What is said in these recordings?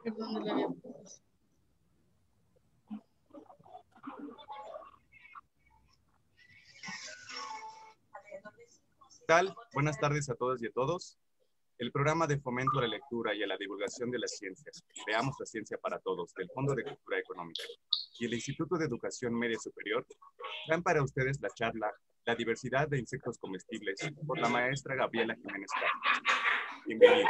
Perdón, no le había puesto. ¿Qué tal? Buenas tardes a todas y a todos. El programa de fomento a la lectura y a la divulgación de las ciencias, Veamos la Ciencia para Todos, del Fondo de Cultura Económica y el Instituto de Educación Media Superior, traen para ustedes la charla La diversidad de insectos comestibles por la maestra Gabriela Jiménez Castro. Bienvenida.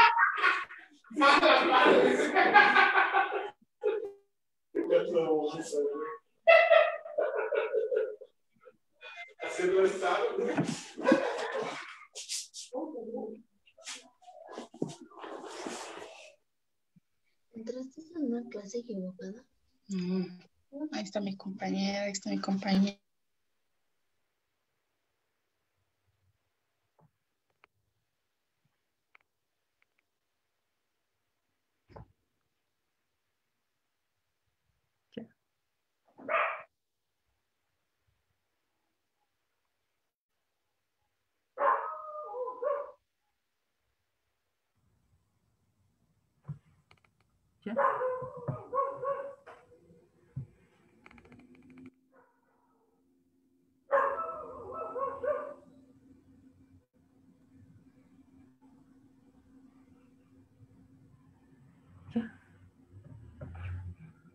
¿Entraste en una clase equivocada? No. Ahí está mi compañera, ahí está mi compañera. ¿Ya?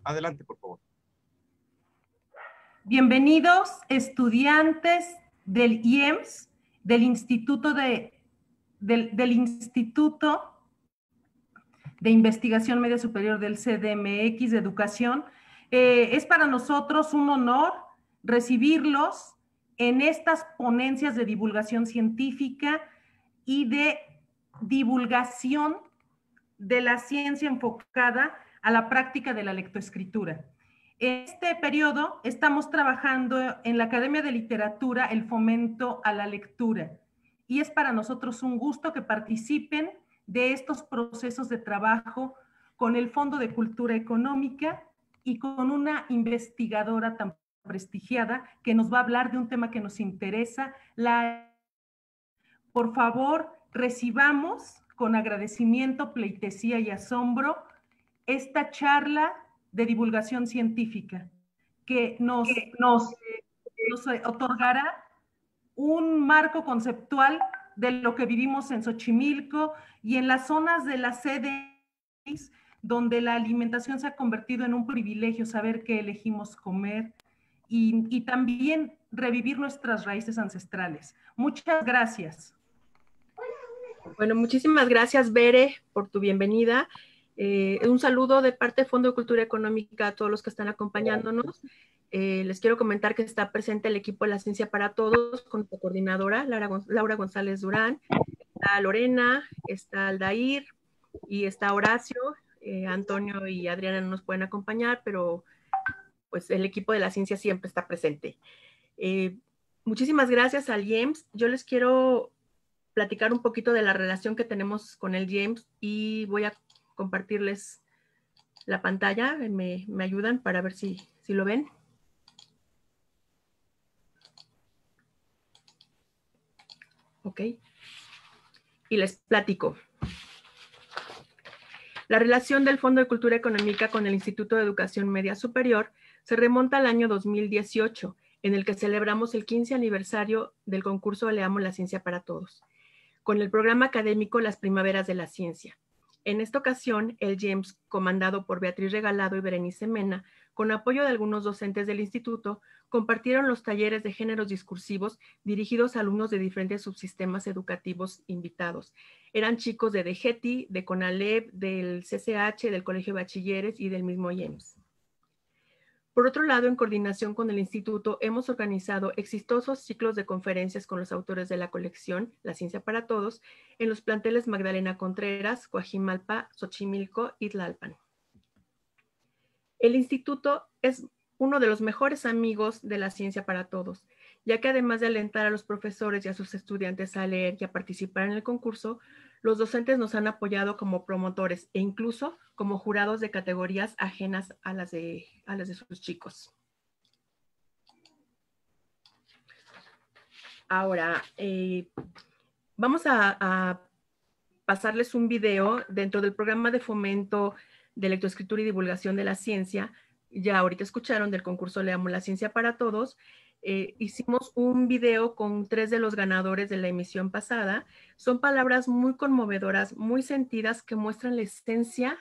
Adelante, por favor. Bienvenidos, estudiantes del IEMS, del Instituto de Investigación Media Superior del CDMX de Educación. Es para nosotros un honor recibirlos en estas ponencias de divulgación científica y de divulgación de la ciencia enfocada a la práctica de la lectoescritura. En este periodo estamos trabajando en la Academia de Literatura el fomento a la lectura y es para nosotros un gusto que participen de estos procesos de trabajo con el Fondo de Cultura Económica y con una investigadora tan prestigiada que nos va a hablar de un tema que nos interesa. Por favor, recibamos con agradecimiento, pleitesía y asombro esta charla de divulgación científica que nos otorgará un marco conceptual de lo que vivimos en Xochimilco y en las zonas de la CDMX, donde la alimentación se ha convertido en un privilegio, saber qué elegimos comer y también revivir nuestras raíces ancestrales. Muchas gracias. Bueno, muchísimas gracias, Bere, por tu bienvenida. Un saludo de parte del Fondo de Cultura Económica a todos los que están acompañándonos. Les quiero comentar que está presente el equipo de la Ciencia para Todos con su coordinadora, Laura González Durán. Está Lorena, está Aldair y está Horacio. Antonio y Adriana no nos pueden acompañar, pero pues el equipo de la ciencia siempre está presente. Muchísimas gracias al IEMS. Yo les quiero platicar un poquito de la relación que tenemos con el IEMS y voy a compartirles la pantalla. Me ayudan para ver si lo ven. Ok. Y les platico. La relación del Fondo de Cultura Económica con el Instituto de Educación Media Superior se remonta al año 2018, en el que celebramos el 15 aniversario del concurso Leamos la Ciencia para Todos, con el programa académico Las Primaveras de la Ciencia. En esta ocasión, el IEMS, comandado por Beatriz Regalado y Berenice Mena, con apoyo de algunos docentes del instituto, compartieron los talleres de géneros discursivos dirigidos a alumnos de diferentes subsistemas educativos invitados. Eran chicos de DGETI, de CONALEP, del CCH, del Colegio de Bachilleres y del mismo IEMS. Por otro lado, en coordinación con el instituto, hemos organizado exitosos ciclos de conferencias con los autores de la colección La Ciencia para Todos en los planteles Magdalena Contreras, Coajimalpa, Xochimilco y Tlalpan. El instituto es uno de los mejores amigos de La Ciencia para Todos, ya que además de alentar a los profesores y a sus estudiantes a leer y a participar en el concurso, los docentes nos han apoyado como promotores e incluso como jurados de categorías ajenas a las de sus chicos. Ahora, vamos a pasarles un video dentro del programa de fomento de lectoescritura y divulgación de la ciencia. Ya ahorita escucharon del concurso Leamos la Ciencia para Todos. Hicimos un video con 3 de los ganadores de la emisión pasada. Son palabras muy conmovedoras, muy sentidas, que muestran la esencia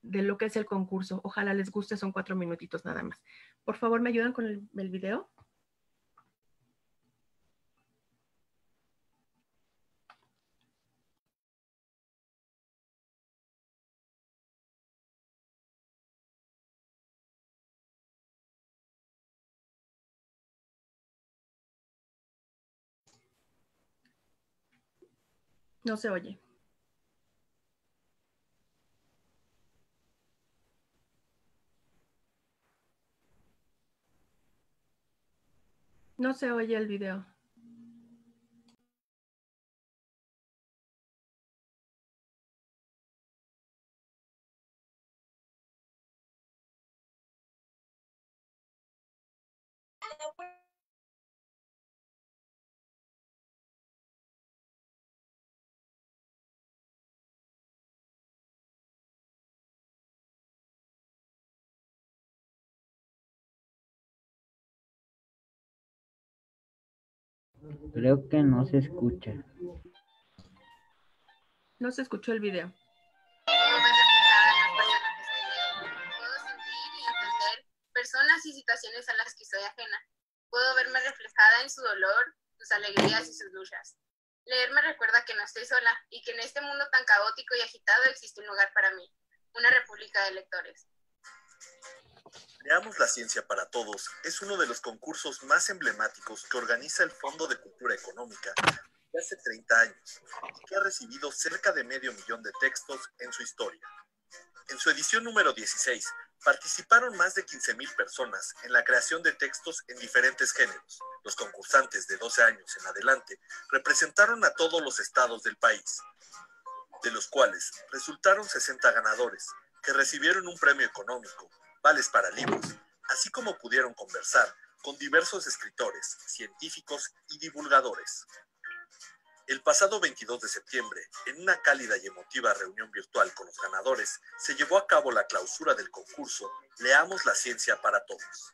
de lo que es el concurso. Ojalá les guste, son 4 minutitos nada más. Por favor, ¿me ayudan con el video? No se oye. No se oye el video. Creo que no se escucha. No se escuchó el video. Puedo sentir y entender personas y situaciones a las que soy ajena. Puedo verme reflejada en su dolor, sus alegrías y sus luchas. Leer me recuerda que no estoy sola y que en este mundo tan caótico y agitado existe un lugar para mí, una república de lectores. Leamos la Ciencia para Todos es uno de los concursos más emblemáticos que organiza el Fondo de Cultura Económica de hace 30 años y que ha recibido cerca de 500,000 de textos en su historia. En su edición número 16, participaron más de 15,000 personas en la creación de textos en diferentes géneros. Los concursantes de 12 años en adelante representaron a todos los estados del país, de los cuales resultaron 60 ganadores, que recibieron un premio económico, vales para libros, así como pudieron conversar con diversos escritores, científicos y divulgadores. El pasado 22 de septiembre, en una cálida y emotiva reunión virtual con los ganadores, se llevó a cabo la clausura del concurso Leamos la Ciencia para Todos.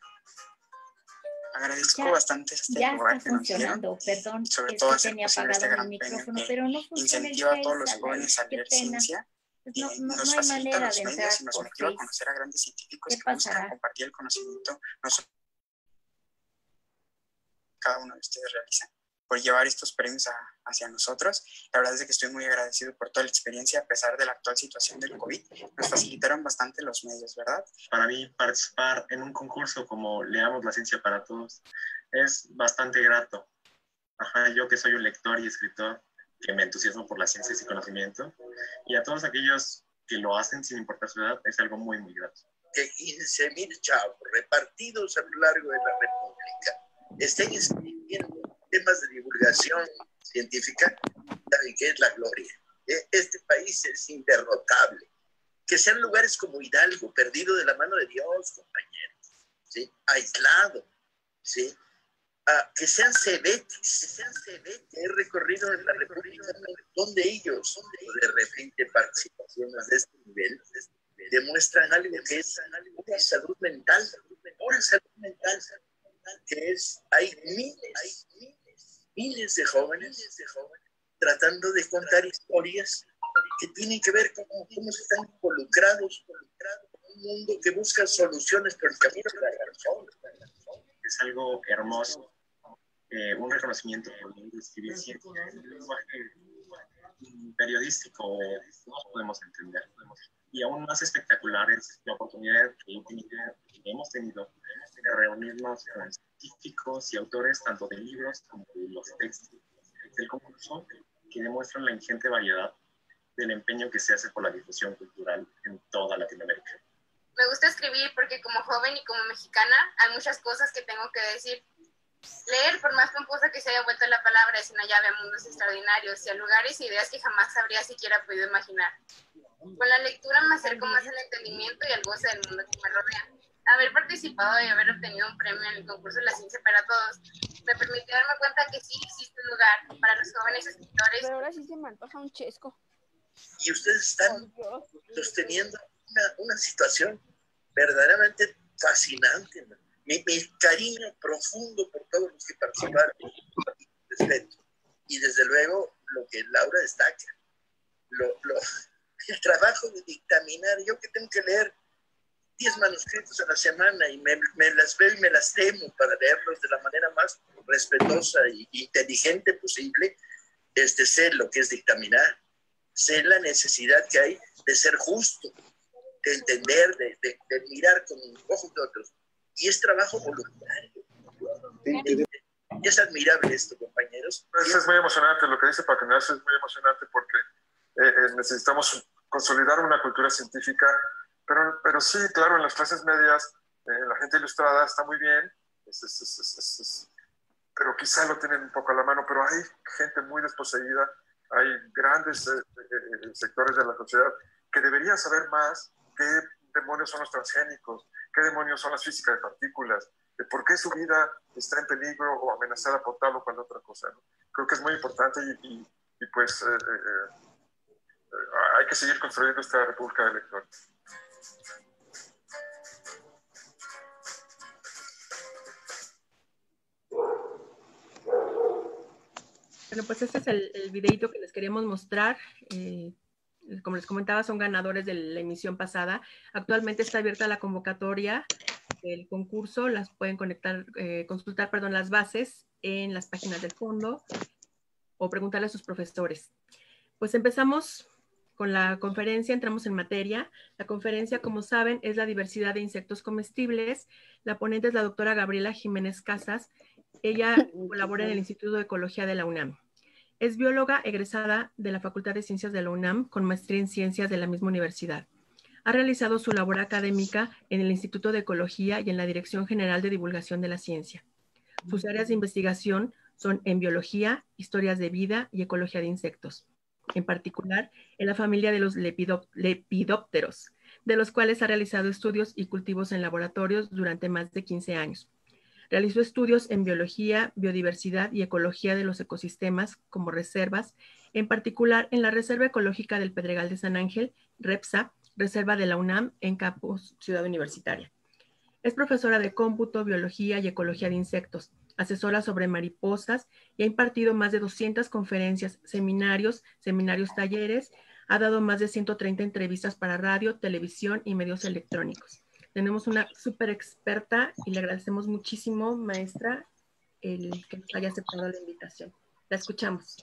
Agradezco bastante este lugar que nos dieron, perdón, sobre todo hacer posible este gran premio que incentiva a todos los jóvenes a leer ciencia y nos facilita los medios y nos motiva a conocer a grandes científicos que buscan compartir el conocimiento no solo cada uno de ustedes realiza, por llevar estos premios hacia nosotros. La verdad es que estoy muy agradecido por toda la experiencia, a pesar de la actual situación del COVID. Nos facilitaron bastante los medios, ¿verdad? Para mí, participar en un concurso como Leamos la Ciencia para Todos es bastante grato. Yo que soy un lector y escritor, que me entusiasmo por las ciencias y conocimiento, y a todos aquellos que lo hacen sin importar su edad, es algo muy, muy grato. Que 15,000 chavos repartidos a lo largo de la República estén escribiendo temas de divulgación científica, ¿saben qué es la gloria? Este país es inderrotable. Que sean lugares como Hidalgo, perdido de la mano de Dios, compañeros, ¿sí? Aislado, ¿sí? Que sean Cebetis, que he recorrido en la República, donde ellos, de repente, participaciones de este nivel, demuestran algo que es una salud mental, que es, hay miles de jóvenes tratando de contar historias que tienen que ver con cómo están involucrados en un mundo que busca soluciones por el camino de la razón. Es algo hermoso, un reconocimiento por escribir ciencia, un lenguaje periodístico no podemos entender. Y aún más espectacular es la oportunidad que hemos tenido de reunirnos con científicos y autores tanto de libros como de los textos del concurso, que demuestran la ingente variedad del empeño que se hace por la difusión cultural en toda Latinoamérica. Me gusta escribir porque como joven y como mexicana hay muchas cosas que tengo que decir. Leer, por más pomposa que se haya vuelto la palabra, es una llave a mundos extraordinarios y a lugares e ideas que jamás habría siquiera podido imaginar. Con la lectura me acerco más al entendimiento y al goce del mundo que me rodea. Haber participado y haber obtenido un premio en el concurso de la Ciencia para Todos me permitió darme cuenta que sí existe un lugar para los jóvenes escritores. Pero ahora sí se me antoja un chesco. Y ustedes están sosteniendo una situación verdaderamente fascinante, ¿no? Mi cariño profundo por todos los que participaron, respeto. Y desde luego lo que Laura destaca, el trabajo de dictaminar. Yo que tengo que leer 10 manuscritos a la semana y me las veo y me las temo para leerlos de la manera más respetuosa e inteligente posible, sé lo que es dictaminar, sé la necesidad que hay de ser justo, de entender, de mirar con ojos de otros. Y es trabajo voluntario. Es admirable esto, compañeros. Es muy emocionante, lo que dice Paquenas es muy emocionante porque necesitamos consolidar una cultura científica, pero sí, claro, en las clases medias, la gente ilustrada está muy bien, pero quizá lo tienen un poco a la mano, pero hay gente muy desposeída, hay grandes sectores de la sociedad que deberían saber más qué demonios son los transgénicos, qué demonios son las físicas de partículas, de por qué su vida está en peligro o amenazada por tal o cual otra cosa, ¿no? Creo que es muy importante y pues hay que seguir construyendo esta república de lectores. Bueno, pues este es el videito que les queríamos mostrar. Como les comentaba, son ganadores de la emisión pasada. Actualmente está abierta la convocatoria del concurso. Las pueden consultar las bases en las páginas del fondo o preguntarle a sus profesores. Pues empezamos con la conferencia, entramos en materia. La conferencia, como saben, es la diversidad de insectos comestibles. La ponente es la doctora Gabriela Jiménez Casas. Ella colabora en el Instituto de Ecología de la UNAM. Es bióloga egresada de la Facultad de Ciencias de la UNAM con maestría en Ciencias de la misma universidad. Ha realizado su labor académica en el Instituto de Ecología y en la Dirección General de Divulgación de la Ciencia. Sus áreas de investigación son en biología, historias de vida y ecología de insectos, en particular en la familia de los lepidópteros, de los cuales ha realizado estudios y cultivos en laboratorios durante más de 15 años. Realizó estudios en biología, biodiversidad y ecología de los ecosistemas como reservas, en particular en la Reserva Ecológica del Pedregal de San Ángel, REPSA, Reserva de la UNAM en Campus Ciudad Universitaria. Es profesora de cómputo, biología y ecología de insectos, asesora sobre mariposas y ha impartido más de 200 conferencias, seminarios, talleres, ha dado más de 130 entrevistas para radio, televisión y medios electrónicos. Tenemos una súper experta y le agradecemos muchísimo, maestra, el que nos haya aceptado la invitación. La escuchamos.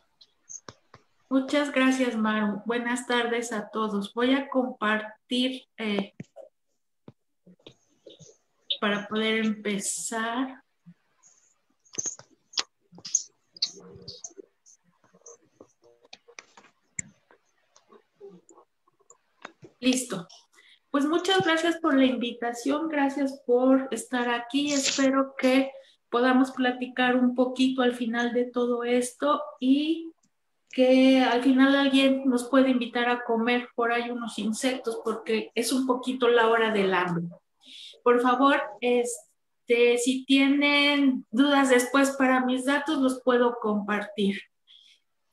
Muchas gracias, Maru. Buenas tardes a todos. Voy a compartir para poder empezar. Listo. Pues muchas gracias por la invitación, gracias por estar aquí. Espero que podamos platicar un poquito al final de todo esto y que al final alguien nos pueda invitar a comer por ahí unos insectos porque es un poquito la hora del hambre. Por favor, si tienen dudas después para mis datos, los puedo compartir.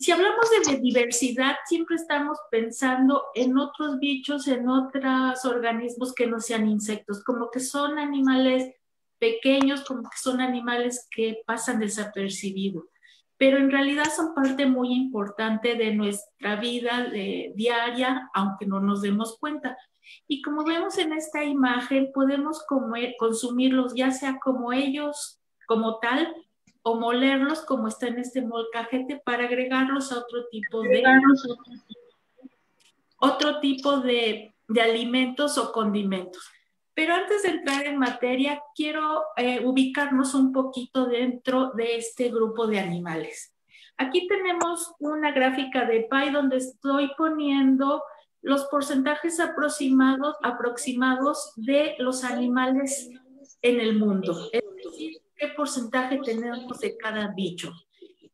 Si hablamos de diversidad, siempre estamos pensando en otros bichos, en otros organismos que no sean insectos, como que son animales pequeños, como que son animales que pasan desapercibidos, pero en realidad son parte muy importante de nuestra vida diaria, aunque no nos demos cuenta. Y como vemos en esta imagen, podemos consumirlos ya sea como ellos, como tal, o molerlos como está en este molcajete para agregarlos a otro tipo de alimentos o condimentos. Pero antes de entrar en materia, quiero ubicarnos un poquito dentro de este grupo de animales. Aquí tenemos una gráfica de pie donde estoy poniendo los porcentajes aproximados de los animales en el mundo. Es decir, qué porcentaje tenemos de cada bicho.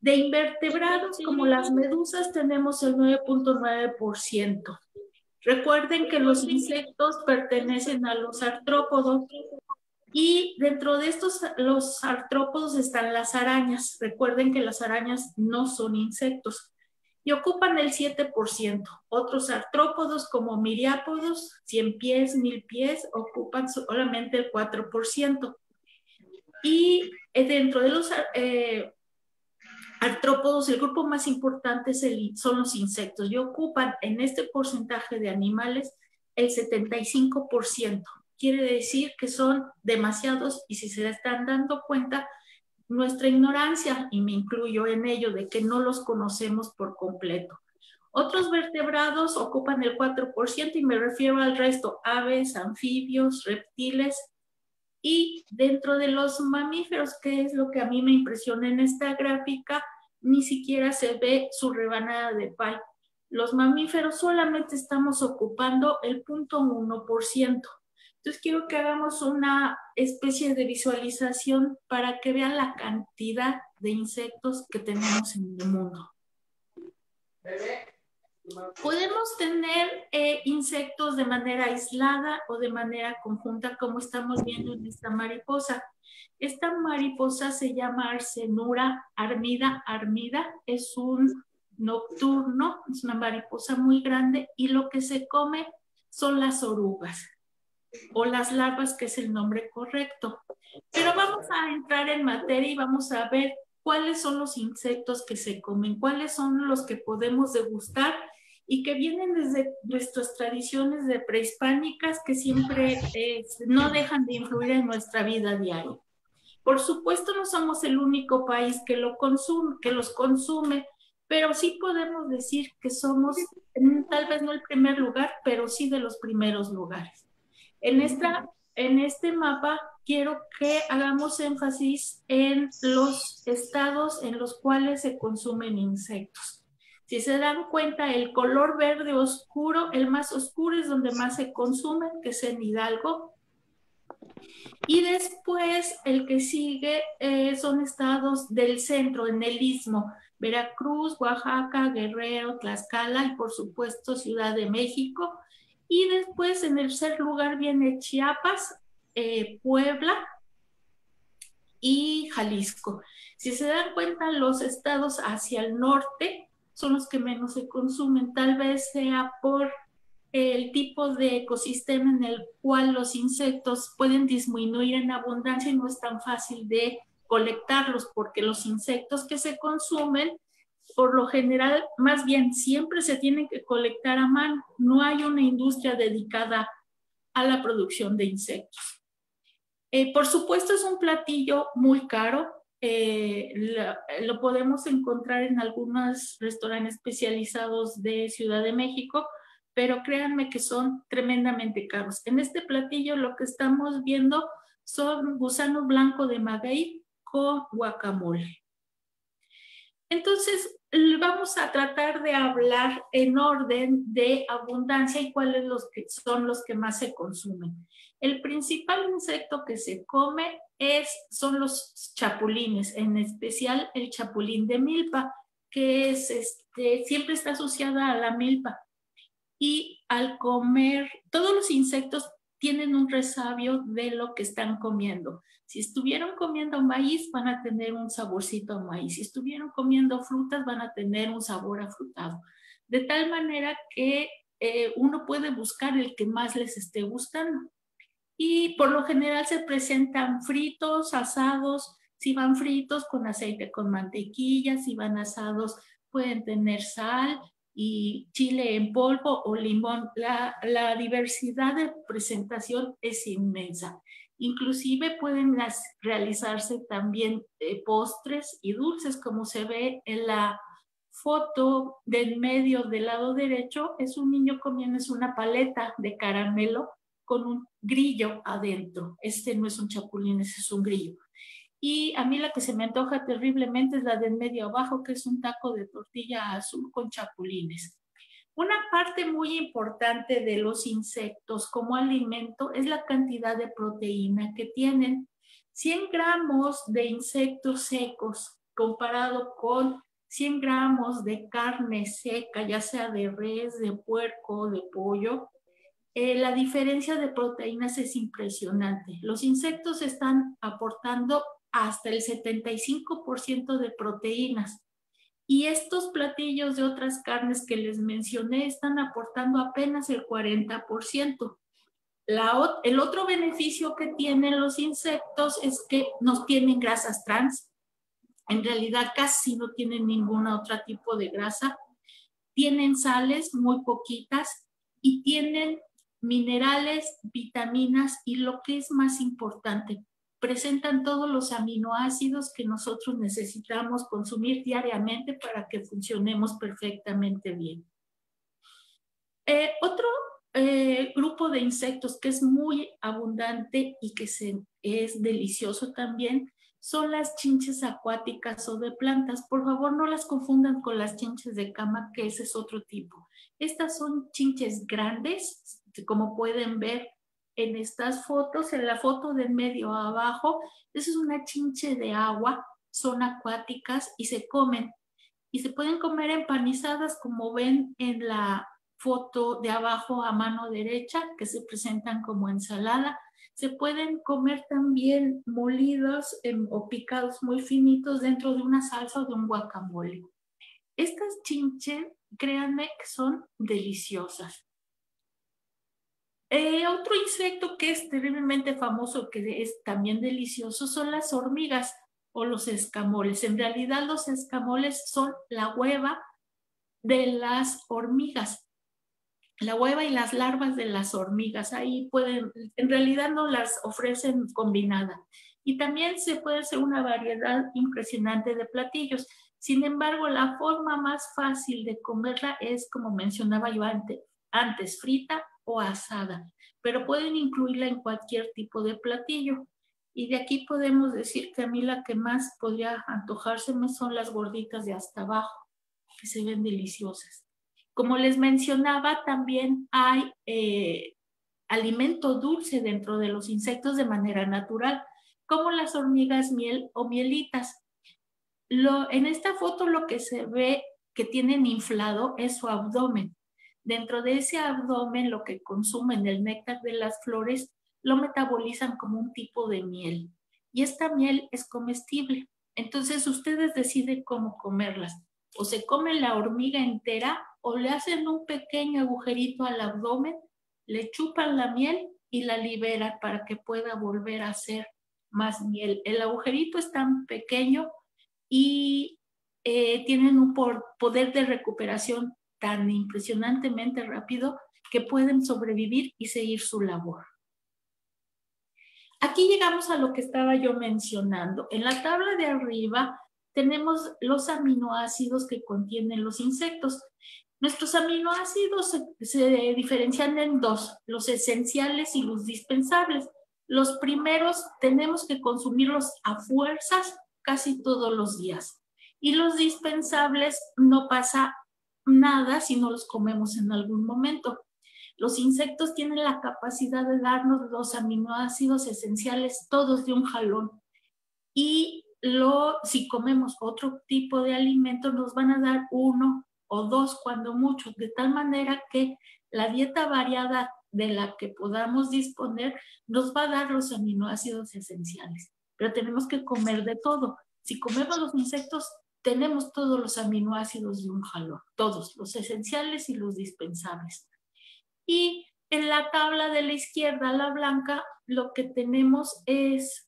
De invertebrados como las medusas tenemos el 9.9%. Recuerden que los insectos pertenecen a los artrópodos y dentro de los artrópodos están las arañas. Recuerden que las arañas no son insectos. y ocupan el 7%. Otros artrópodos como miriápodos, 100 pies, 1000 pies, ocupan solamente el 4%. Y dentro de los artrópodos, el grupo más importante son los insectos y ocupan en este porcentaje de animales el 75%. Quiere decir que son demasiados y si se están dando cuenta, nuestra ignorancia, y me incluyo en ello, de que no los conocemos por completo. Otros vertebrados ocupan el 4% y me refiero al resto, aves, anfibios, reptiles. Y dentro de los mamíferos, que es lo que a mí me impresiona en esta gráfica, ni siquiera se ve su rebanada de pay. Los mamíferos solamente estamos ocupando el 0.1%. Entonces quiero que hagamos una especie de visualización para que vean la cantidad de insectos que tenemos en el mundo. Podemos tener insectos de manera aislada o de manera conjunta, como estamos viendo en esta mariposa. Esta mariposa se llama Arsenura armida. Armida es un nocturno, es una mariposa muy grande y lo que se come son las orugas o las larvas, que es el nombre correcto. Pero vamos a entrar en materia y vamos a ver cuáles son los insectos que se comen, cuáles son los que podemos degustar y que vienen desde nuestras tradiciones de prehispánicas que siempre no dejan de influir en nuestra vida diaria. Por supuesto, no somos el único país que los consume, pero sí podemos decir que somos, tal vez no el primer lugar, pero sí de los primeros lugares. En este mapa quiero que hagamos énfasis en los estados en los cuales se consumen insectos. Si se dan cuenta, el color verde oscuro, el más oscuro es donde más se consumen, que es en Hidalgo. Y después el que sigue son estados del centro, en el Istmo, Veracruz, Oaxaca, Guerrero, Tlaxcala y por supuesto Ciudad de México. Y después en el tercer lugar viene Chiapas, Puebla y Jalisco. Si se dan cuenta, los estados hacia el norte son los que menos se consumen, tal vez sea por el tipo de ecosistema en el cual los insectos pueden disminuir en abundancia y no es tan fácil de colectarlos, porque los insectos que se consumen, por lo general, más bien siempre se tienen que colectar a mano. No hay una industria dedicada a la producción de insectos. Por supuesto, es un platillo muy caro. Lo podemos encontrar en algunos restaurantes especializados de Ciudad de México, pero créanme que son tremendamente caros. En este platillo lo que estamos viendo son gusano blanco de maguey con guacamole. Entonces, vamos a tratar de hablar en orden de abundancia y cuáles son los que más se consumen. El principal insecto que se come son los chapulines, en especial el chapulín de milpa, que siempre está asociada a la milpa. Y al comer, todos los insectos tienen un resabio de lo que están comiendo. Si estuvieron comiendo maíz, van a tener un saborcito a maíz. Si estuvieron comiendo frutas, van a tener un sabor afrutado. De tal manera que uno puede buscar el que más les esté gustando. Y por lo general se presentan fritos, asados. Si van fritos, con aceite, con mantequilla. Si van asados, pueden tener sal y chile en polvo o limón. La diversidad de presentación es inmensa. Inclusive pueden realizarse también postres y dulces, como se ve en la foto del medio del lado derecho. Es un niño comiendo una paleta de caramelo con un grillo adentro. Este no es un chapulín, ese es un grillo. Y a mí la que se me antoja terriblemente es la del medio abajo, que es un taco de tortilla azul con chapulines. Una parte muy importante de los insectos como alimento es la cantidad de proteína que tienen. 100 gramos de insectos secos comparado con 100 gramos de carne seca, ya sea de res, de puerco, de pollo, la diferencia de proteínas es impresionante. Los insectos están aportando hasta el 75% de proteínas Y estos platillos de otras carnes que les mencioné están aportando apenas el 40%. El otro beneficio que tienen los insectos es que no tienen grasas trans. En realidad casi no tienen ningún otro tipo de grasa. Tienen sales muy poquitas y tienen minerales, vitaminas y lo que es más importante, presentan todos los aminoácidos que nosotros necesitamos consumir diariamente para que funcionemos perfectamente bien. Otro grupo de insectos que es muy abundante y que es delicioso también son las chinches acuáticas o de plantas. Por favor, no las confundan con las chinches de cama, que ese es otro tipo. Estas son chinches grandes, como pueden ver en estas fotos. En la foto de medio abajo, esa es una chinche de agua, son acuáticas y se comen. Y se pueden comer empanizadas, como ven en la foto de abajo a mano derecha, que se presentan como ensalada. Se pueden comer también molidos o picados muy finitos dentro de una salsa o de un guacamole. Estas chinches, créanme que son deliciosas. Otro insecto que es terriblemente famoso, que es también delicioso, son las hormigas o los escamoles. En realidad los escamoles son la hueva de las hormigas. La hueva y las larvas de las hormigas, ahí pueden, en realidad no las ofrecen combinadas. Y también se puede hacer una variedad impresionante de platillos. Sin embargo, la forma más fácil de comerla es, como mencionaba yo antes, frita o asada. Pero pueden incluirla en cualquier tipo de platillo. Y de aquí podemos decir que a mí la que más podría antojárseme son las gorditas de hasta abajo, que se ven deliciosas. Como les mencionaba, también hay alimento dulce dentro de los insectos de manera natural, como las hormigas miel o mielitas. En esta foto lo que se ve que tienen inflado es su abdomen. Dentro de ese abdomen, lo que consumen, el néctar de las flores, lo metabolizan como un tipo de miel. Y esta miel es comestible. Entonces ustedes deciden cómo comerlas. O se comen la hormiga entera o le hacen un pequeño agujerito al abdomen, le chupan la miel y la liberan para que pueda volver a hacer más miel. El agujerito es tan pequeño y tienen un poder de recuperación tan impresionantemente rápido que pueden sobrevivir y seguir su labor. Aquí llegamos a lo que estaba yo mencionando. En la tabla de arriba tenemos los aminoácidos que contienen los insectos. Nuestros aminoácidos se diferencian en dos, los esenciales y los dispensables. Los primeros tenemos que consumirlos a fuerzas casi todos los días. Y los dispensables no pasa nada si no los comemos en algún momento. Los insectos tienen la capacidad de darnos los aminoácidos esenciales todos de un jalón. Y si comemos otro tipo de alimento, nos van a dar uno o dos cuando mucho, de tal manera que la dieta variada de la que podamos disponer nos va a dar los aminoácidos esenciales. Pero tenemos que comer de todo. Si comemos los insectos, tenemos todos los aminoácidos de un jalón, todos, los esenciales y los dispensables. Y en la tabla de la izquierda, la blanca, lo que tenemos es,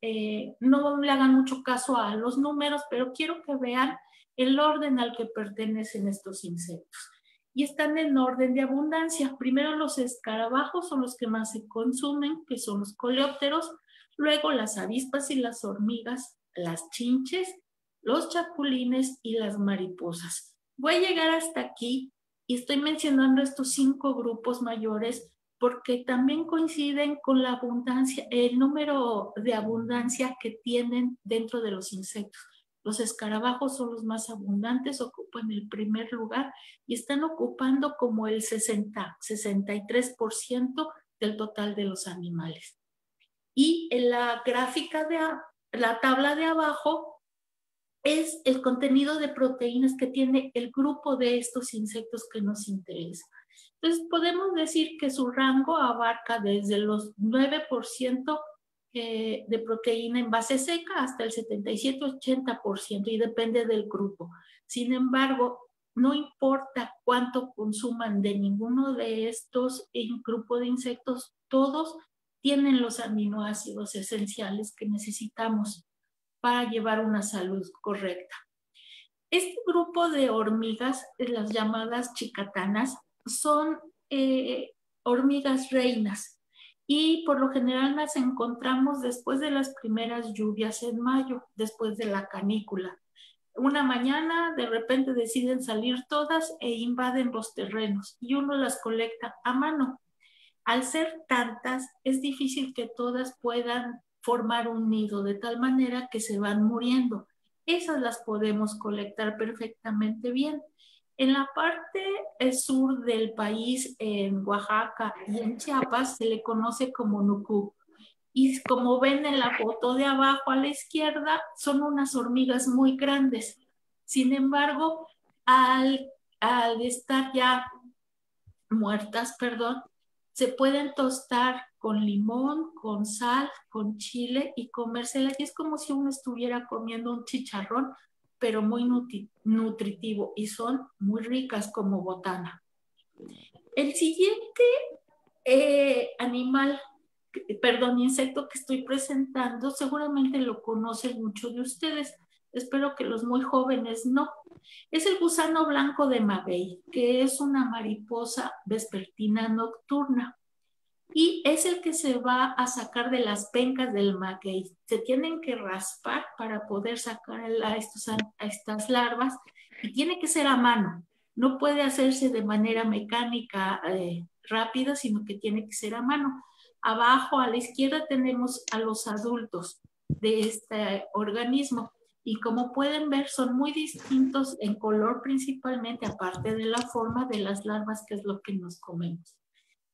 no le hagan mucho caso a los números, pero quiero que vean el orden al que pertenecen estos insectos. Y están en orden de abundancia. Primero los escarabajos son los que más se consumen, que son los coleópteros. Luego las avispas y las hormigas, las chinches, los chapulines y las mariposas. Voy a llegar hasta aquí y estoy mencionando estos 5 grupos mayores porque también coinciden con la abundancia, el número de abundancia que tienen dentro de los insectos. Los escarabajos son los más abundantes, ocupan el primer lugar y están ocupando como el 63% del total de los animales. Y en la gráfica de la tabla de abajo es el contenido de proteínas que tiene el grupo de estos insectos que nos interesa. Entonces podemos decir que su rango abarca desde los 9% de proteína en base seca hasta el 77-80% y depende del grupo. Sin embargo, no importa cuánto consuman de ninguno de estos grupos de insectos, todos tienen los aminoácidos esenciales que necesitamos para llevar una salud correcta. Este grupo de hormigas, las llamadas chicatanas, son hormigas reinas y por lo general las encontramos después de las primeras lluvias en mayo, después de la canícula. Una mañana de repente deciden salir todas e invaden los terrenos y uno las colecta a mano. Al ser tantas, es difícil que todas puedan formar un nido de tal manera que se van muriendo. Esas las podemos colectar perfectamente bien. En la parte sur del país, en Oaxaca y en Chiapas, se le conoce como nucú. Y como ven en la foto de abajo a la izquierda, son unas hormigas muy grandes. Sin embargo, al estar ya muertas, se pueden tostar con limón, con sal, con chile y comérselas. Y es como si uno estuviera comiendo un chicharrón, pero muy nutritivo y son muy ricas como botana. El siguiente insecto que estoy presentando, seguramente lo conocen muchos de ustedes. Espero que los muy jóvenes no. Es el gusano blanco de maguey, que es una mariposa vespertina nocturna. Y es el que se va a sacar de las pencas del maguey. Se tienen que raspar para poder sacar a estas larvas y tiene que ser a mano. No puede hacerse de manera mecánica rápida, sino que tiene que ser a mano. Abajo a la izquierda tenemos a los adultos de este organismo y como pueden ver son muy distintos en color principalmente, aparte de la forma de las larvas, que es lo que nos comemos.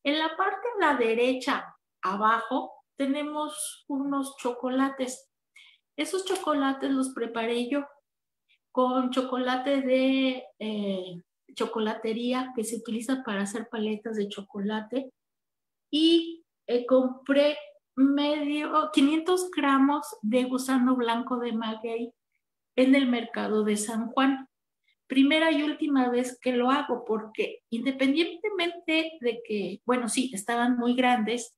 En la parte de la derecha abajo tenemos unos chocolates. Esos chocolates los preparé yo con chocolate de chocolatería que se utiliza para hacer paletas de chocolate y compré 500 gramos de gusano blanco de maguey en el mercado de San Juan. Primera y última vez que lo hago porque independientemente de que, bueno, sí, estaban muy grandes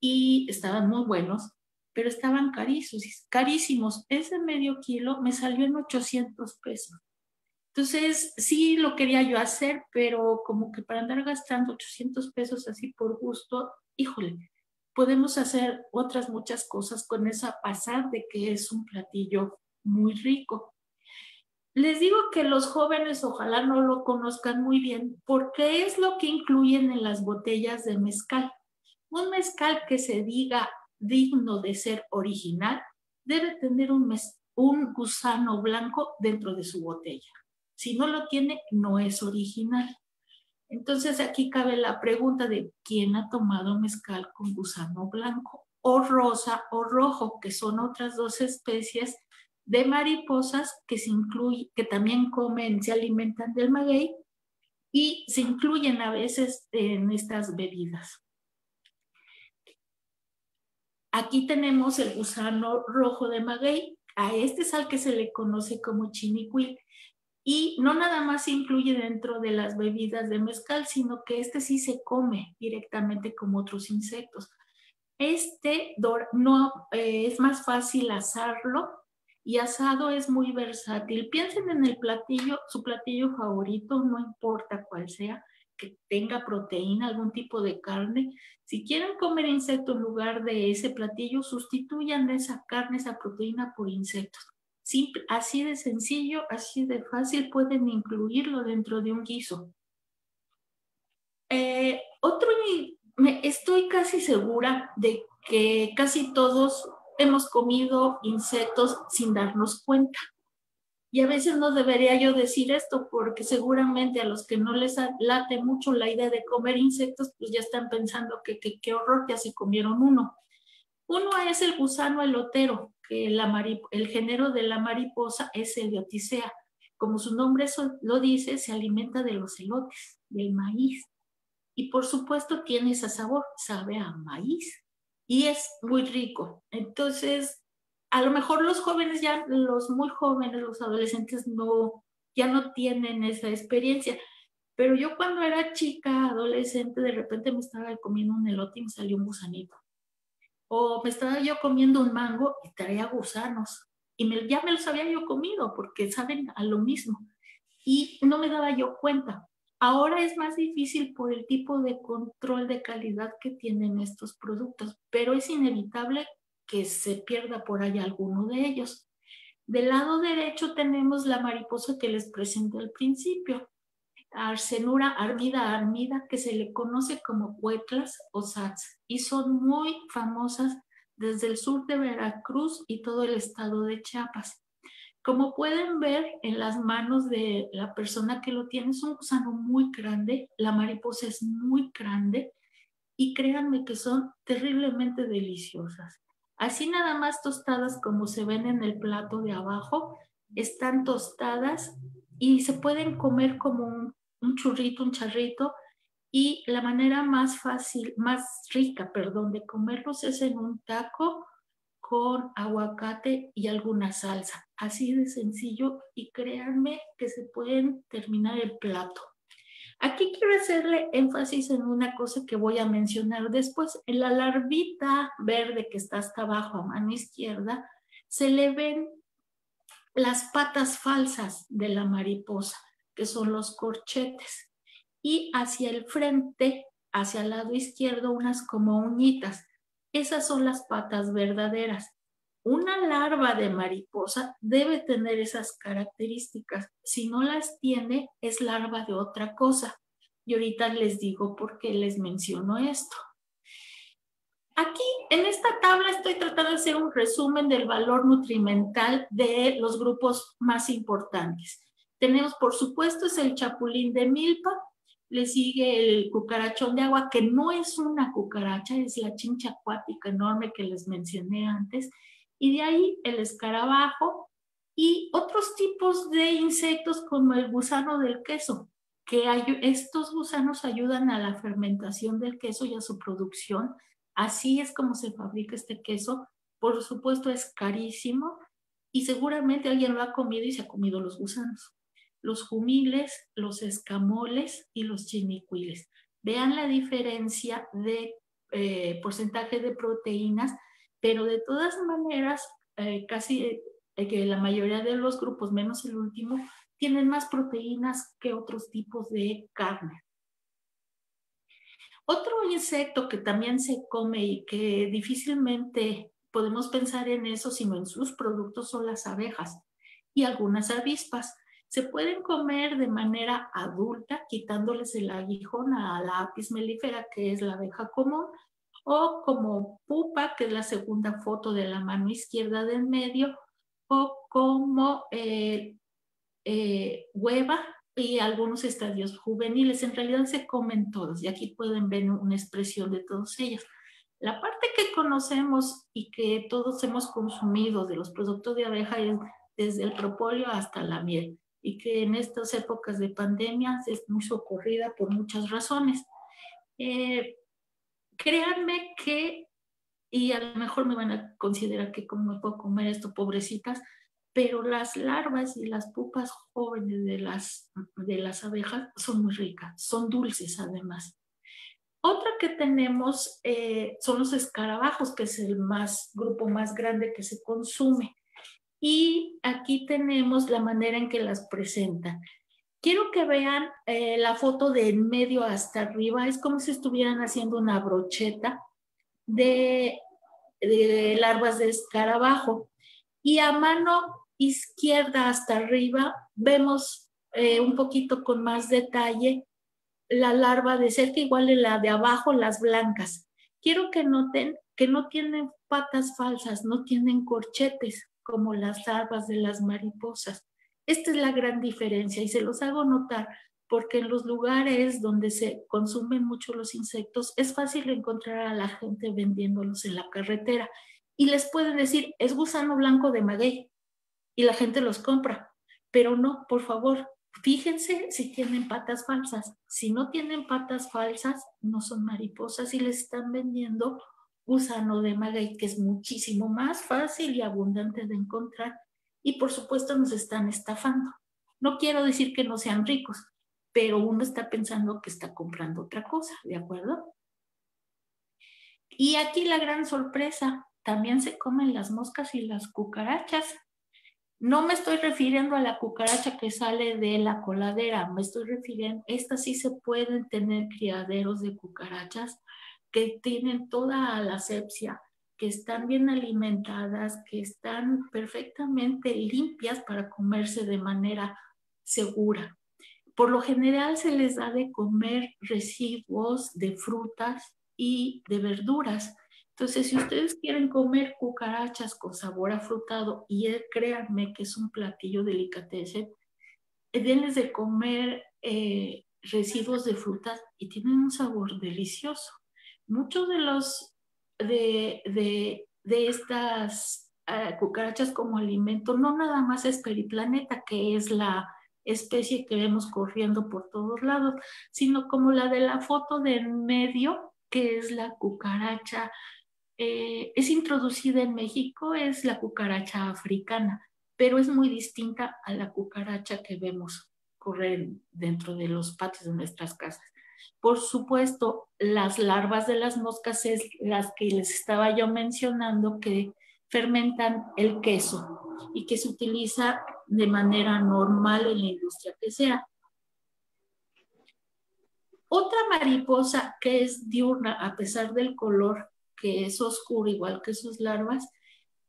y estaban muy buenos, pero estaban carísimos. Ese medio kilo me salió en 800 pesos. Entonces, sí lo quería yo hacer, pero como que para andar gastando 800 pesos así por gusto, híjole, podemos hacer otras muchas cosas con eso, a pesar de que es un platillo muy rico. Les digo que los jóvenes ojalá no lo conozcan muy bien, porque es lo que incluyen en las botellas de mezcal. Un mezcal que se diga digno de ser original debe tener un gusano blanco dentro de su botella. Si no lo tiene, no es original. Entonces aquí cabe la pregunta de quién ha tomado mezcal con gusano blanco o rosa o rojo, que son otras dos especies de mariposas que también se alimentan del maguey y se incluyen a veces en estas bebidas. Aquí tenemos el gusano rojo de maguey. A este es al que se le conoce como chinicuil. Y no nada más se incluye dentro de las bebidas de mezcal, sino que este sí se come directamente como otros insectos. Es más fácil asarlo y asado es muy versátil. Piensen en el platillo, su platillo favorito, no importa cuál sea, que tenga proteína, algún tipo de carne. Si quieren comer insecto en lugar de ese platillo, sustituyan esa carne, esa proteína por insectos. Simple, así de sencillo, así de fácil, pueden incluirlo dentro de un guiso. Estoy casi segura de que casi todos hemos comido insectos sin darnos cuenta. Y a veces no debería yo decir esto porque seguramente a los que no les late mucho la idea de comer insectos, pues ya están pensando que qué horror, ya se comieron uno. Uno es el gusano elotero, que el género de la mariposa es Eleuthicea. Como su nombre lo dice, se alimenta de los elotes, del maíz. Y por supuesto tiene ese sabor, sabe a maíz. y es muy rico. Entonces, a lo mejor los jóvenes ya, los muy jóvenes, los adolescentes ya no tienen esa experiencia. Pero yo cuando era chica, adolescente, de repente me estaba comiendo un elote y me salió un gusanito. O me estaba yo comiendo un mango y traía gusanos. Y ya me los había yo comido porque saben a lo mismo. Y no me daba yo cuenta. Ahora es más difícil por el tipo de control de calidad que tienen estos productos, pero es inevitable que se pierda por ahí alguno de ellos. Del lado derecho tenemos la mariposa que les presenté al principio, Arsenura armida, que se le conoce como huetlas o sats, y son muy famosas desde el sur de Veracruz y todo el estado de Chiapas. Como pueden ver en las manos de la persona que lo tiene, es un gusano muy grande, la mariposa es muy grande y créanme que son terriblemente deliciosas. Así nada más tostadas como se ven en el plato de abajo, están tostadas y se pueden comer como un churrito, un charrito, y la manera más fácil, más rica, perdón, de comerlos es en un taco con aguacate y alguna salsa. Así de sencillo y créanme que se pueden terminar el plato. Aquí quiero hacerle énfasis en una cosa que voy a mencionar después. En la larvita verde que está hasta abajo a mano izquierda, se le ven las patas falsas de la mariposa, que son los corchetes. Y hacia el frente, hacia el lado izquierdo, unas como uñitas. Esas son las patas verdaderas. Una larva de mariposa debe tener esas características. Si no las tiene, es larva de otra cosa. Y ahorita les digo por qué les menciono esto. Aquí, en esta tabla, estoy tratando de hacer un resumen del valor nutrimental de los grupos más importantes. Tenemos, por supuesto, es el chapulín de milpa, le sigue el cucarachón de agua, que no es una cucaracha, es la chincha acuática enorme que les mencioné antes, y de ahí el escarabajo y otros tipos de insectos como el gusano del queso, que estos gusanos ayudan a la fermentación del queso y a su producción. Así es como se fabrica este queso. Por supuesto es carísimo y seguramente alguien lo ha comido y se ha comido los gusanos. Los jumiles, los escamoles y los chinicuiles. Vean la diferencia de porcentaje de proteínas, pero de todas maneras casi que la mayoría de los grupos, menos el último, tienen más proteínas que otros tipos de carne. Otro insecto que también se come y que difícilmente podemos pensar en eso, sino en sus productos, son las abejas y algunas avispas. Se pueden comer de manera adulta, quitándoles el aguijón a la Apis mellifera, que es la abeja común, o como pupa, que es la segunda foto de la mano izquierda del medio, o como hueva y algunos estadios juveniles. En realidad se comen todos y aquí pueden ver una expresión de todos ellos. La parte que conocemos y que todos hemos consumido de los productos de abeja es desde el propóleo hasta la miel, y que en estas épocas de pandemia es muy socorrida por muchas razones. Créanme que, y a lo mejor me van a considerar que cómo me puedo comer esto, pobrecitas, pero las larvas y las pupas jóvenes de las abejas son muy ricas, son dulces además. Otra que tenemos son los escarabajos, que es el grupo más grande que se consume. Y aquí tenemos la manera en que las presentan. Quiero que vean la foto de en medio hasta arriba. Es como si estuvieran haciendo una brocheta de larvas de escarabajo. Y a mano izquierda hasta arriba vemos un poquito con más detalle la larva de cerca, igual en la de abajo, las blancas. Quiero que noten que no tienen patas falsas, no tienen corchetes como las larvas de las mariposas. Esta es la gran diferencia y se los hago notar porque en los lugares donde se consumen mucho los insectos es fácil encontrar a la gente vendiéndolos en la carretera y les pueden decir, es gusano blanco de maguey, y la gente los compra. Pero no, por favor, fíjense si tienen patas falsas. Si no tienen patas falsas, no son mariposas y les están vendiendo gusano de maguey, que es muchísimo más fácil y abundante de encontrar, y por supuesto nos están estafando. No quiero decir que no sean ricos, pero uno está pensando que está comprando otra cosa, ¿de acuerdo? Y aquí la gran sorpresa, también se comen las moscas y las cucarachas. No me estoy refiriendo a la cucaracha que sale de la coladera, me estoy refiriendo, estas sí se pueden tener criaderos de cucarachas que tienen toda la asepsia, que están bien alimentadas, que están perfectamente limpias para comerse de manera segura. Por lo general se les da de comer residuos de frutas y de verduras. Entonces, si ustedes quieren comer cucarachas con sabor afrutado, y créanme que es un platillo delicatessen, denles de comer residuos de frutas y tienen un sabor delicioso. Muchos de los de estas cucarachas como alimento, no nada más es Periplaneta, que es la especie que vemos corriendo por todos lados, sino como la de la foto de en medio, que es la cucaracha, es introducida en México, es la cucaracha africana, pero es muy distinta a la cucaracha que vemos correr dentro de los patios de nuestras casas. Por supuesto, las larvas de las moscas es las que les estaba yo mencionando, que fermentan el queso y que se utiliza de manera normal en la industria quesera. Otra mariposa que es diurna, a pesar del color que es oscuro, igual que sus larvas,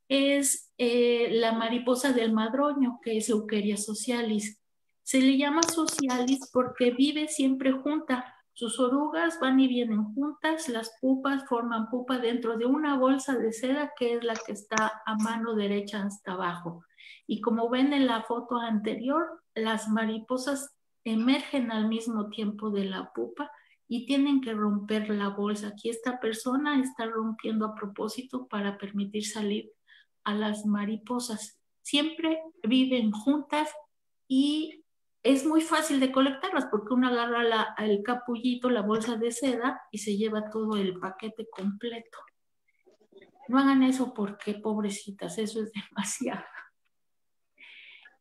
es la mariposa del madroño, que es Euqueria socialis. Se le llama socialis porque vive siempre junta. Sus orugas van y vienen juntas, las pupas forman pupa dentro de una bolsa de seda que es la que está a mano derecha hasta abajo. Y como ven en la foto anterior, las mariposas emergen al mismo tiempo de la pupa y tienen que romper la bolsa. Aquí esta persona está rompiendo a propósito para permitir salir a las mariposas. Siempre viven juntas y es muy fácil de colectarlas porque uno agarra el capullito, la bolsa de seda y se lleva todo el paquete completo. No hagan eso porque, pobrecitas, eso es demasiado.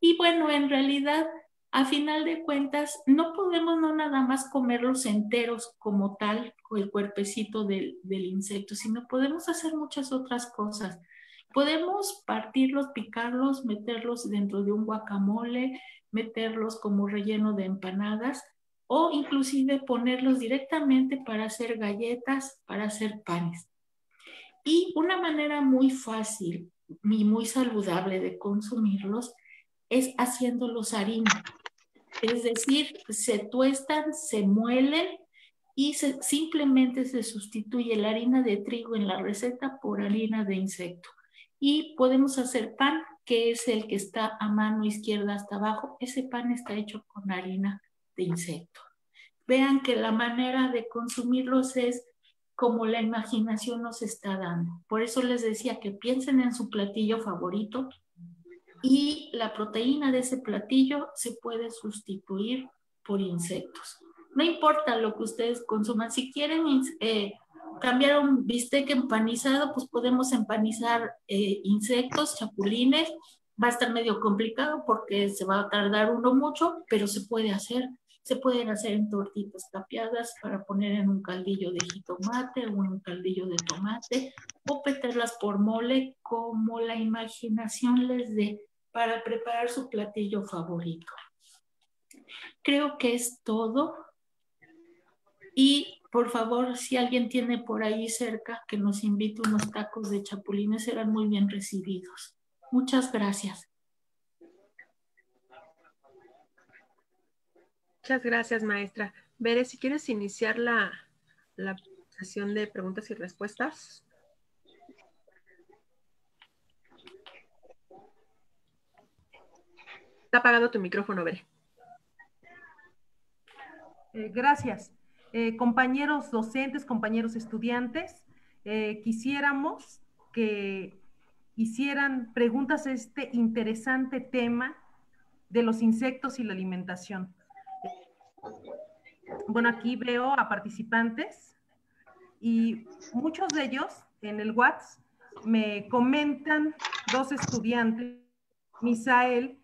Y bueno, en realidad, a final de cuentas, no podemos no nada más comerlos enteros como tal, con el cuerpecito del insecto, sino podemos hacer muchas otras cosas. Podemos partirlos, picarlos, meterlos dentro de un guacamole, meterlos como relleno de empanadas o inclusive ponerlos directamente para hacer galletas, para hacer panes. Y una manera muy fácil y muy saludable de consumirlos es haciéndolos harina. Es decir, se tuestan, se muelen y simplemente se sustituye la harina de trigo en la receta por harina de insecto. Y podemos hacer pan, que es el que está a mano izquierda hasta abajo. Ese pan está hecho con harina de insecto. Vean que la manera de consumirlos es como la imaginación nos está dando. Por eso les decía que piensen en su platillo favorito y la proteína de ese platillo se puede sustituir por insectos. No importa lo que ustedes consuman. Si quieren cambiar un bistec empanizado, pues podemos empanizar insectos, chapulines. Va a estar medio complicado porque se va a tardar uno mucho, pero se puede hacer. Se pueden hacer en tortitas tapiadas para poner en un caldillo de jitomate o en un caldillo de tomate o meterlas por mole como la imaginación les dé para preparar su platillo favorito. Creo que es todo. Y por favor, si alguien tiene por ahí cerca que nos invite unos tacos de chapulines, serán muy bien recibidos. Muchas gracias. Muchas gracias, maestra. Bere, si quieres iniciar la sesión de preguntas y respuestas. Está apagado tu micrófono, Bere. Gracias. Compañeros docentes, compañeros estudiantes, quisiéramos que hicieran preguntas a este interesante tema de los insectos y la alimentación. Bueno, aquí veo a participantes y muchos de ellos en el WhatsApp me comentan dos estudiantes, Misael,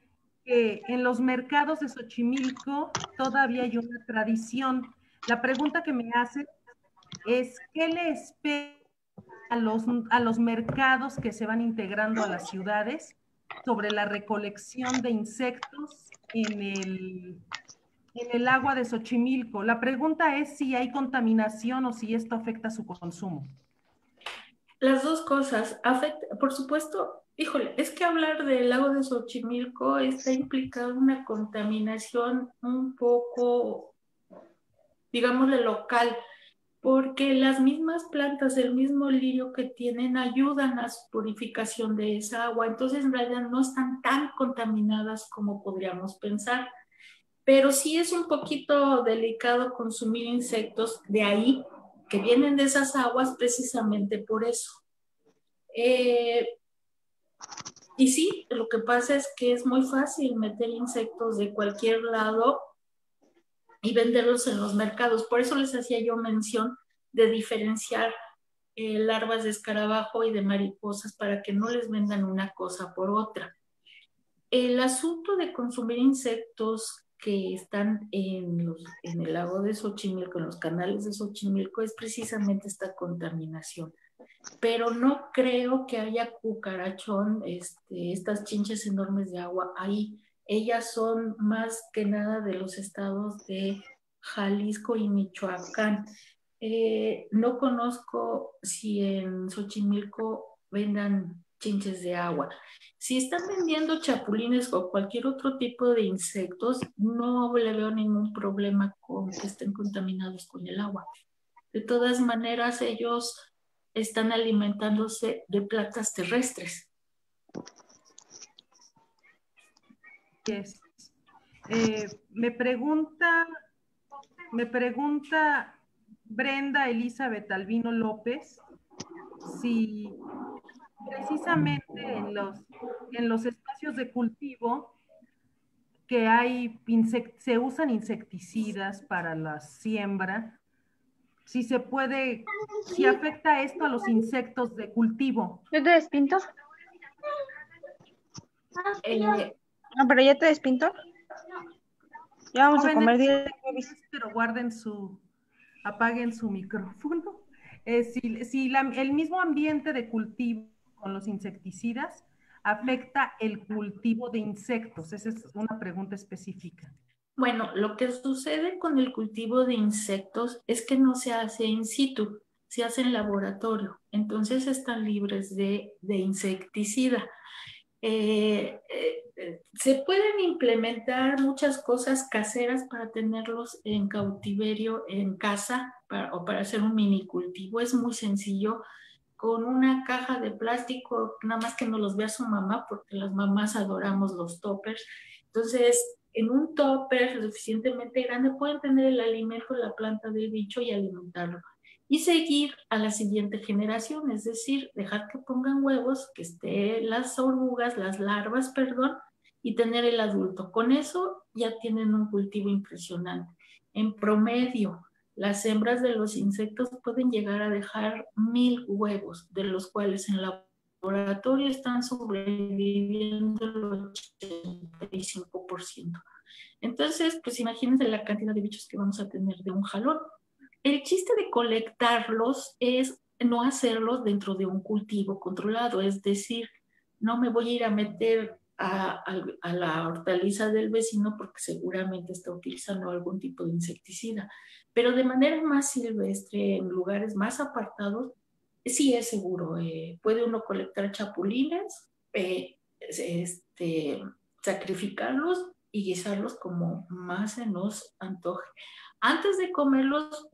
que en los mercados de Xochimilco todavía hay una tradición. La pregunta que me hacen es, ¿qué le espera a los mercados que se van integrando a las ciudades sobre la recolección de insectos en el agua de Xochimilco? La pregunta es si hay contaminación o si esto afecta su consumo. Las dos cosas. Por supuesto, híjole, es que hablar del lago de Xochimilco está implicado en una contaminación un poco, digámosle, local, porque las mismas plantas, el mismo lirio que tienen, ayudan a su purificación de esa agua. Entonces, en realidad no están tan contaminadas como podríamos pensar. Pero sí es un poquito delicado consumir insectos de ahí, que vienen de esas aguas, precisamente por eso. Y sí, lo que pasa es que es muy fácil meter insectos de cualquier lado y venderlos en los mercados. Por eso les hacía yo mención de diferenciar larvas de escarabajo y de mariposas para que no les vendan una cosa por otra. El asunto de consumir insectos que están en el lago de Xochimilco, en los canales de Xochimilco, es precisamente esta contaminación. Pero no creo que haya cucarachón, estas chinches enormes de agua ahí. Ellas son más que nada de los estados de Jalisco y Michoacán. No conozco si en Xochimilco vendan chinches de agua. Si están vendiendo chapulines o cualquier otro tipo de insectos, no le veo ningún problema con que estén contaminados con el agua. De todas maneras, ellos están alimentándose de plantas terrestres. Yes. Me pregunta Brenda Elizabeth Albino López si precisamente en los espacios de cultivo que se usan insecticidas para la siembra, si afecta esto a los insectos de cultivo. ¿Yo te despinto? No, pero ya te despinto. Ya vamos a comer 10. Pero apaguen su micrófono. El mismo ambiente de cultivo con los insecticidas afecta el cultivo de insectos. Esa es una pregunta específica. Bueno, lo que sucede con el cultivo de insectos es que no se hace in situ, se hace en laboratorio. Entonces están libres de insecticida. Se pueden implementar muchas cosas caseras para tenerlos en cautiverio en casa o para hacer un mini cultivo. Es muy sencillo, con una caja de plástico, nada más que no los vea su mamá, porque las mamás adoramos los toppers. Entonces, en un topper suficientemente grande pueden tener el alimento de la planta del bicho y alimentarlo. Y seguir a la siguiente generación, es decir, dejar que pongan huevos, que estén las orugas, las larvas, perdón, y tener el adulto. Con eso ya tienen un cultivo impresionante. En promedio, las hembras de los insectos pueden llegar a dejar 1000 huevos, de los cuales en laboratorio están sobreviviendo el 85%. Entonces, pues imagínense la cantidad de bichos que vamos a tener de un jalón. El chiste de colectarlos es no hacerlos dentro de un cultivo controlado, es decir, no me voy a ir a meter a la hortaliza del vecino porque seguramente está utilizando algún tipo de insecticida, pero de manera más silvestre, en lugares más apartados, sí es seguro. Puede uno colectar chapulines, sacrificarlos y guisarlos como más se nos antoje. Antes de comerlos,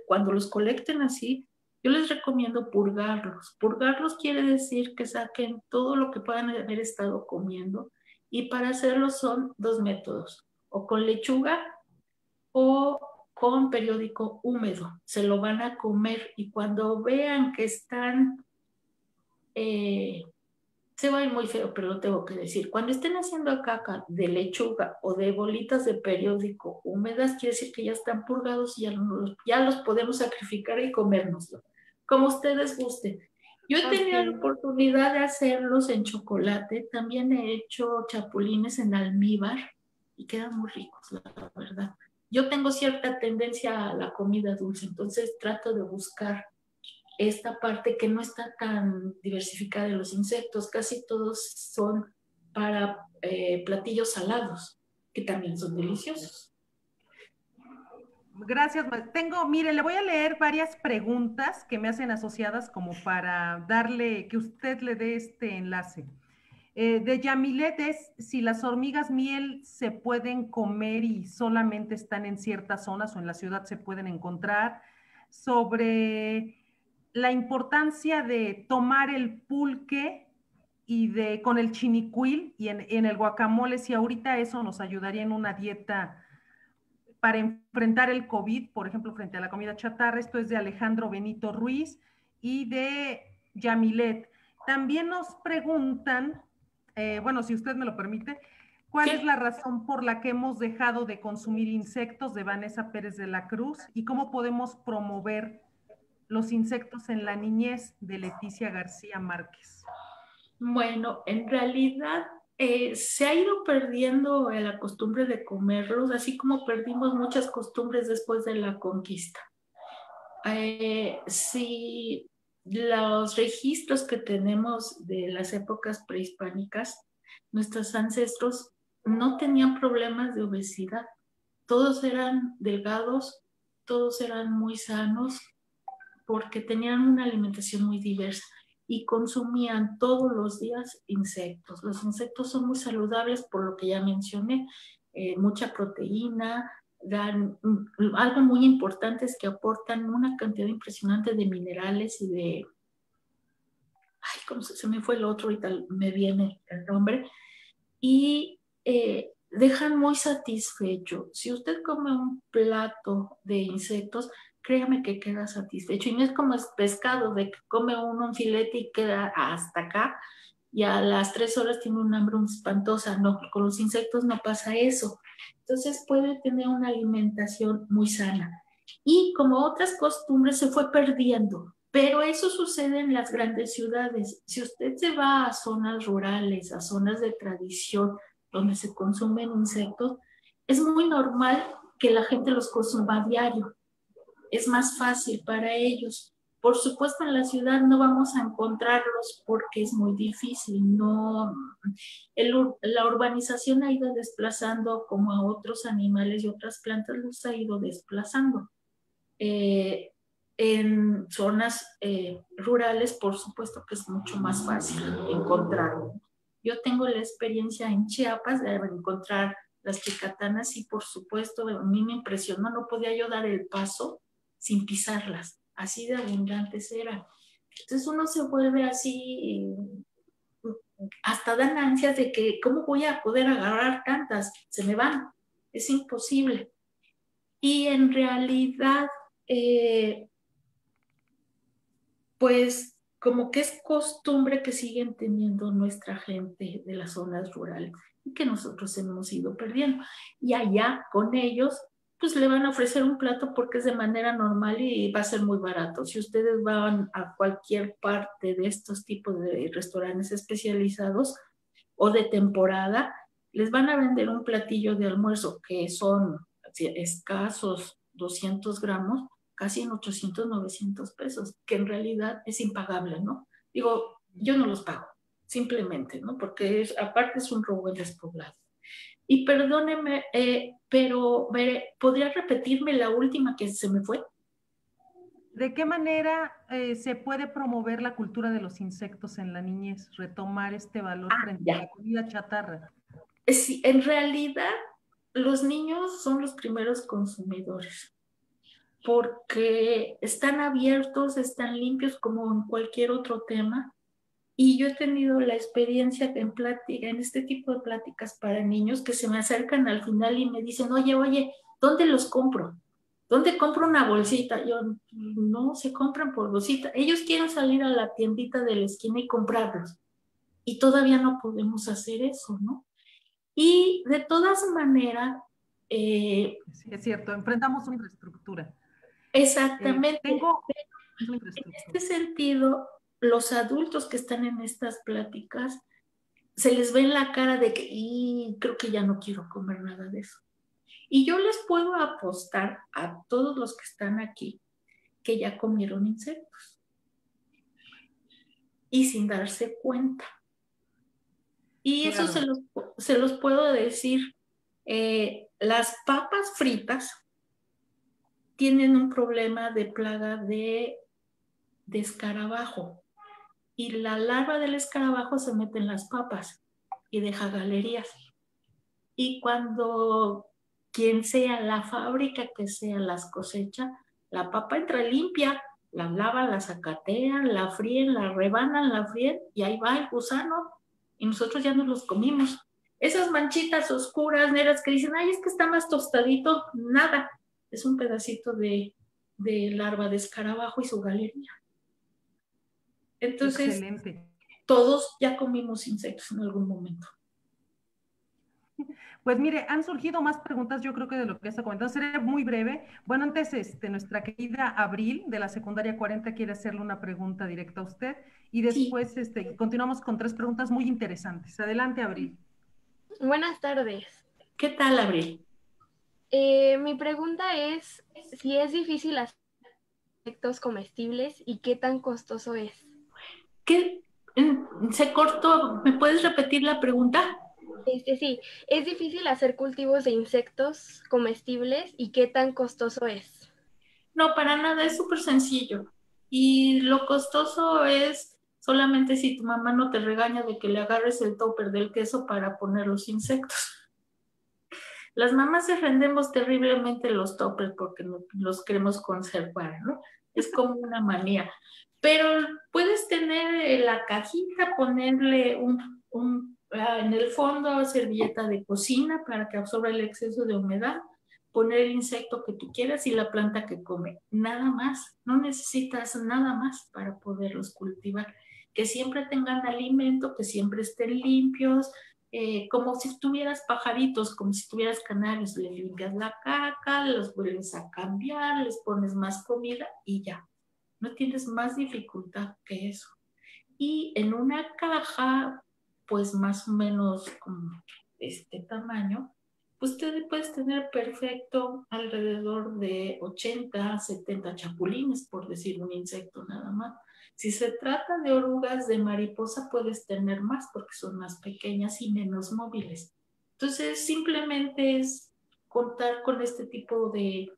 cuando los colecten así, yo les recomiendo purgarlos. Purgarlos quiere decir que saquen todo lo que puedan haber estado comiendo, y para hacerlo son 2 métodos, o con lechuga o con periódico húmedo. Se lo van a comer y cuando vean que están... se va a ir muy feo, pero lo tengo que decir. Cuando estén haciendo caca de lechuga o de bolitas de periódico húmedas, quiere decir que ya están purgados y ya los podemos sacrificar y comérnoslo, como ustedes gusten. Yo he tenido la oportunidad de hacerlos en chocolate, también he hecho chapulines en almíbar y quedan muy ricos, la verdad. Yo tengo cierta tendencia a la comida dulce, entonces trato de buscar esta parte que no está tan diversificada de los insectos. Casi todos son para platillos salados, que también son deliciosos. Gracias. Mire, le voy a leer varias preguntas que me hacen asociadas como para que usted le dé este enlace. De Yamilet es si las hormigas miel se pueden comer y solamente están en ciertas zonas o en la ciudad se pueden encontrar. Sobre la importancia de tomar el pulque con el chinicuil y en el guacamole, si ahorita eso nos ayudaría en una dieta para enfrentar el COVID, por ejemplo, frente a la comida chatarra. Esto es de Alejandro Benito Ruiz y de Yamilet. También nos preguntan, bueno, si usted me lo permite, ¿cuál es la razón por la que hemos dejado de consumir insectos? De Vanessa Pérez de la Cruz. ¿Y cómo podemos promover los insectos en la niñez? De Leticia García Márquez. Bueno, en realidad se ha ido perdiendo la costumbre de comerlos, así como perdimos muchas costumbres después de la conquista. Si los registros que tenemos de las épocas prehispánicas, nuestros ancestros no tenían problemas de obesidad. Todos eran delgados, todos eran muy sanos, porque tenían una alimentación muy diversa y consumían todos los días insectos. Los insectos son muy saludables, por lo que ya mencioné, mucha proteína, algo muy importante es que aportan una cantidad impresionante de minerales y de... Ay, ¿cómo se me fue el otro? Ahorita me viene el nombre. Y dejan muy satisfecho. Si usted come un plato de insectos, créame que queda satisfecho. Y no es como el pescado, de que come uno un filete y queda hasta acá, y a las 3 horas tiene un hambre espantosa. No, con los insectos no pasa eso. Entonces puede tener una alimentación muy sana. Y como otras costumbres se fue perdiendo, pero eso sucede en las grandes ciudades. Si usted se va a zonas rurales, a zonas de tradición, donde se consumen insectos, es muy normal que la gente los consuma a diario. Es más fácil para ellos. Por supuesto, en la ciudad no vamos a encontrarlos porque es muy difícil. La urbanización ha ido desplazando como a otros animales y otras plantas, los ha ido desplazando. En zonas rurales, por supuesto que es mucho más fácil encontrarlo. Yo tengo la experiencia en Chiapas de encontrar las chicatanas y por supuesto a mí me impresionó, no podía yo dar el paso sin pisarlas, así de abundantes eran. Entonces uno se vuelve así, hasta dan ansias de que ¿cómo voy a poder agarrar tantas? Se me van, es imposible. Y en realidad, pues como que es costumbre que siguen teniendo nuestra gente de las zonas rurales y que nosotros hemos ido perdiendo. Y allá con ellos, pues le van a ofrecer un plato porque es de manera normal y va a ser muy barato. Si ustedes van a cualquier parte de estos tipos de restaurantes especializados o de temporada, les van a vender un platillo de almuerzo que son escasos 200 gramos, casi en 800, 900 pesos, que en realidad es impagable, ¿no? Digo, yo no los pago, simplemente, ¿no? Porque aparte es un robo en despoblado. Y perdóneme, pero ¿podría repetirme la última que se me fue? ¿De qué manera se puede promover la cultura de los insectos en la niñez? Retomar este valor frente a la comida chatarra. Sí, en realidad, los niños son los primeros consumidores, porque están abiertos, están limpios como en cualquier otro tema. Y yo he tenido la experiencia en este tipo de pláticas para niños que se me acercan al final y me dicen, oye, ¿dónde los compro? ¿Dónde compro una bolsita? Yo, no se compran por bolsita. Ellos quieren salir a la tiendita de la esquina y comprarlos. Y todavía no podemos hacer eso, ¿no? Y de todas maneras... sí, es cierto, enfrentamos una infraestructura. Exactamente. En este sentido, los adultos que están en estas pláticas se les ve en la cara de que creo que ya no quiero comer nada de eso. Y yo les puedo apostar a todos los que están aquí que ya comieron insectos y sin darse cuenta. Y claro. eso se los puedo decir. Las papas fritas tienen un problema de plaga de escarabajo. Y la larva del escarabajo se mete en las papas y deja galerías. Y cuando quien sea, la fábrica que sea, las cosecha, la papa entra limpia, la lavan, la sacatean, la fríen, la rebanan, la fríen y ahí va el gusano y nosotros ya nos los comimos. Esas manchitas oscuras, negras que dicen, ay, es que está más tostadito, nada. Es un pedacito de larva de escarabajo y su galería. Entonces, excelente. Todos ya comimos insectos en algún momento. Pues mire, han surgido más preguntas, yo creo que de lo que está comentando. Seré muy breve. Bueno, antes nuestra querida Abril, de la secundaria 40, quiere hacerle una pregunta directa a usted. Y después continuamos con 3 preguntas muy interesantes. Adelante, Abril. Buenas tardes. ¿Qué tal, Abril? Mi pregunta es si es difícil hacer insectos comestibles y qué tan costoso es. ¿Qué? Se cortó. ¿Me puedes repetir la pregunta? Sí, ¿es difícil hacer cultivos de insectos comestibles y qué tan costoso es? No, para nada, es súper sencillo. Y lo costoso es solamente si tu mamá no te regaña de que le agarres el topper del queso para poner los insectos. Las mamás defendemos terriblemente los toppers porque los queremos conservar, ¿no? Es como una manía. Pero puedes tener la cajita, ponerle en el fondo servilleta de cocina para que absorba el exceso de humedad, poner el insecto que tú quieras y la planta que come. Nada más, no necesitas nada más para poderlos cultivar. Que siempre tengan alimento, que siempre estén limpios, como si tuvieras pajaritos, como si tuvieras canarios, les limpias la caca, los vuelves a cambiar, les pones más comida y ya. No tienes más dificultad que eso. Y en una caja, pues más o menos como de este tamaño, pues puedes tener perfecto alrededor de 80, 70 chapulines, por decir un insecto nada más. Si se trata de orugas de mariposa, puedes tener más porque son más pequeñas y menos móviles. Entonces, simplemente es contar con este tipo de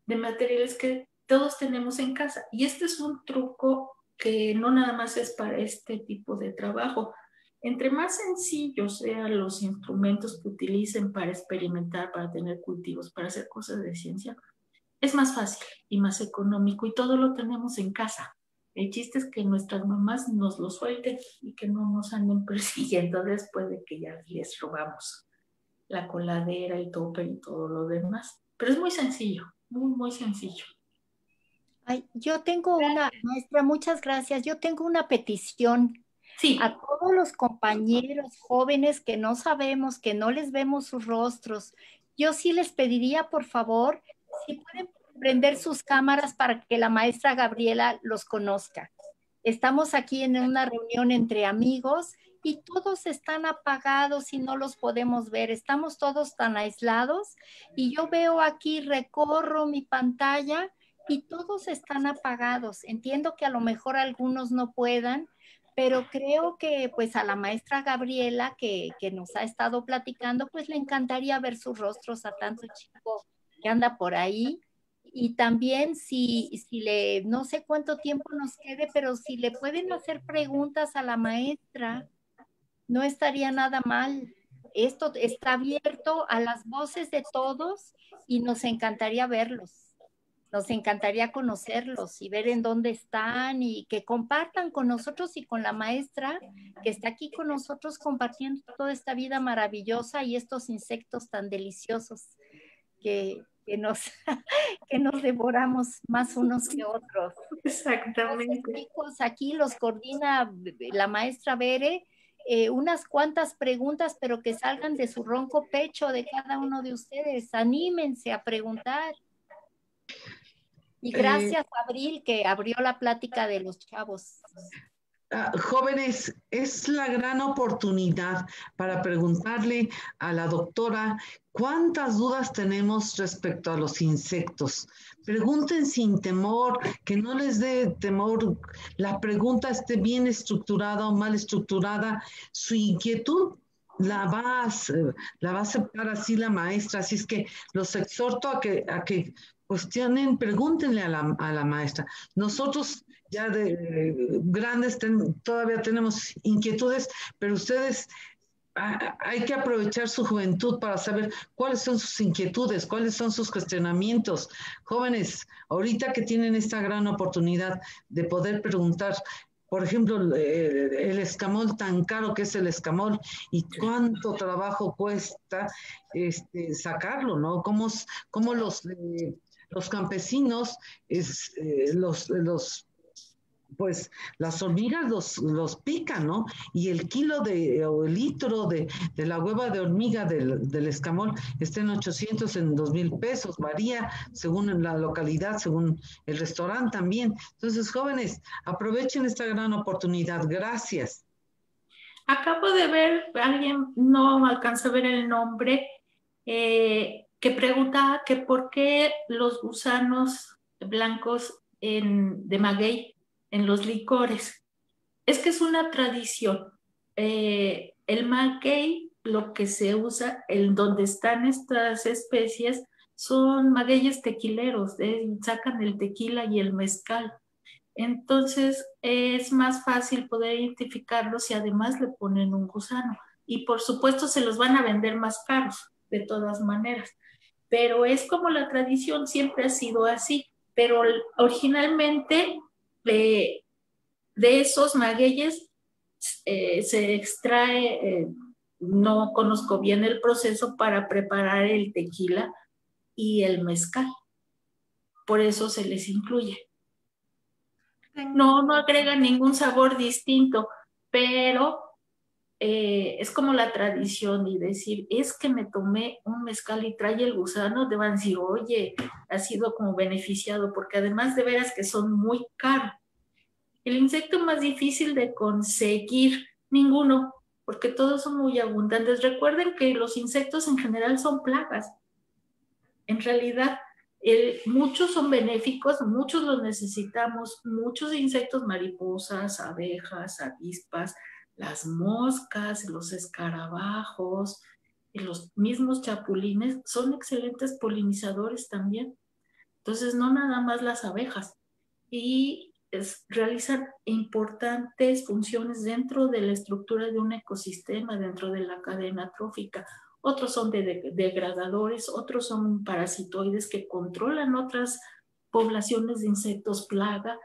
materiales que todos tenemos en casa. Y este es un truco que no nada más es para este tipo de trabajo. Entre más sencillos sean los instrumentos que utilicen para experimentar, para tener cultivos, para hacer cosas de ciencia, es más fácil y más económico y todo lo tenemos en casa. El chiste es que nuestras mamás nos lo suelten y que no nos anden persiguiendo después de que ya les robamos la coladera, el topper y todo lo demás. Pero es muy sencillo, muy, muy sencillo. Ay, yo tengo una, maestra, muchas gracias. Yo tengo una petición. Sí. A todos los compañeros jóvenes que no sabemos, que no les vemos sus rostros, yo sí les pediría, por favor, si pueden prender sus cámaras para que la maestra Gabriela los conozca. Estamos aquí en una reunión entre amigos y todos están apagados y no los podemos ver. Estamos todos tan aislados y yo veo aquí, recorro mi pantalla y todos están apagados. Entiendo que a lo mejor algunos no puedan, pero creo que pues a la maestra Gabriela que nos ha estado platicando, pues le encantaría ver sus rostros a tanto chico que anda por ahí. Y también si no sé cuánto tiempo nos quede, pero si le pueden hacer preguntas a la maestra, no estaría nada mal. Esto está abierto a las voces de todos y nos encantaría verlos. Nos encantaría conocerlos y ver en dónde están y que compartan con nosotros y con la maestra que está aquí con nosotros compartiendo toda esta vida maravillosa y estos insectos tan deliciosos que nos devoramos más unos que otros. Exactamente. Entonces, chicos, aquí los coordina la maestra Bere. Unas cuantas preguntas, pero que salgan de su ronco pecho de cada uno de ustedes. Anímense a preguntar. Y gracias, Abril, que abrió la plática de los chavos. Jóvenes, es la gran oportunidad para preguntarle a la doctora cuántas dudas tenemos respecto a los insectos. Pregunten sin temor, que no les dé temor, la pregunta esté bien estructurada o mal estructurada, su inquietud la va a aceptar así la maestra, así es que los exhorto a que cuestionen, pregúntenle a la maestra. Nosotros ya de grandes todavía tenemos inquietudes, pero ustedes hay que aprovechar su juventud para saber cuáles son sus inquietudes, cuáles son sus cuestionamientos. Jóvenes, ahorita que tienen esta gran oportunidad de poder preguntar, por ejemplo, el escamol tan caro que es el escamol y cuánto trabajo cuesta sacarlo, ¿no? Cómo los campesinos, pues las hormigas los pican, ¿no? Y el kilo o el litro de la hueva de hormiga del escamol está en 800, en 2,000 pesos, varía según la localidad, según el restaurante también. Entonces, jóvenes, aprovechen esta gran oportunidad. Gracias. Acabo de ver, alguien no alcanza a ver el nombre, que preguntaba que por qué los gusanos blancos de maguey en los licores. Es que es una tradición. El maguey, lo que se usa, donde están estas especies, son magueyes tequileros, sacan el tequila y el mezcal. Entonces es más fácil poder identificarlos si además le ponen un gusano. Y por supuesto se los van a vender más caros, de todas maneras. Pero es como la tradición, siempre ha sido así. Pero originalmente de esos magueyes se extrae, no conozco bien el proceso para preparar el tequila y el mezcal. Por eso se les incluye. No agrega ningún sabor distinto, pero es como la tradición y decir, es que me tomé un mezcal y trae el gusano, te van a decir, oye, ha sido como beneficiado, porque además de veras que son muy caros. El insecto más difícil de conseguir, ninguno, porque todos son muy abundantes. Recuerden que los insectos en general son plagas. En realidad, muchos son benéficos, muchos los necesitamos, muchos insectos, mariposas, abejas, avispas, las moscas, los escarabajos, y los mismos chapulines son excelentes polinizadores también. Entonces, no nada más las abejas. Y realizan importantes funciones dentro de la estructura de un ecosistema, dentro de la cadena trófica. Otros son degradadores, otros son parasitoides que controlan otras poblaciones de insectos plaga.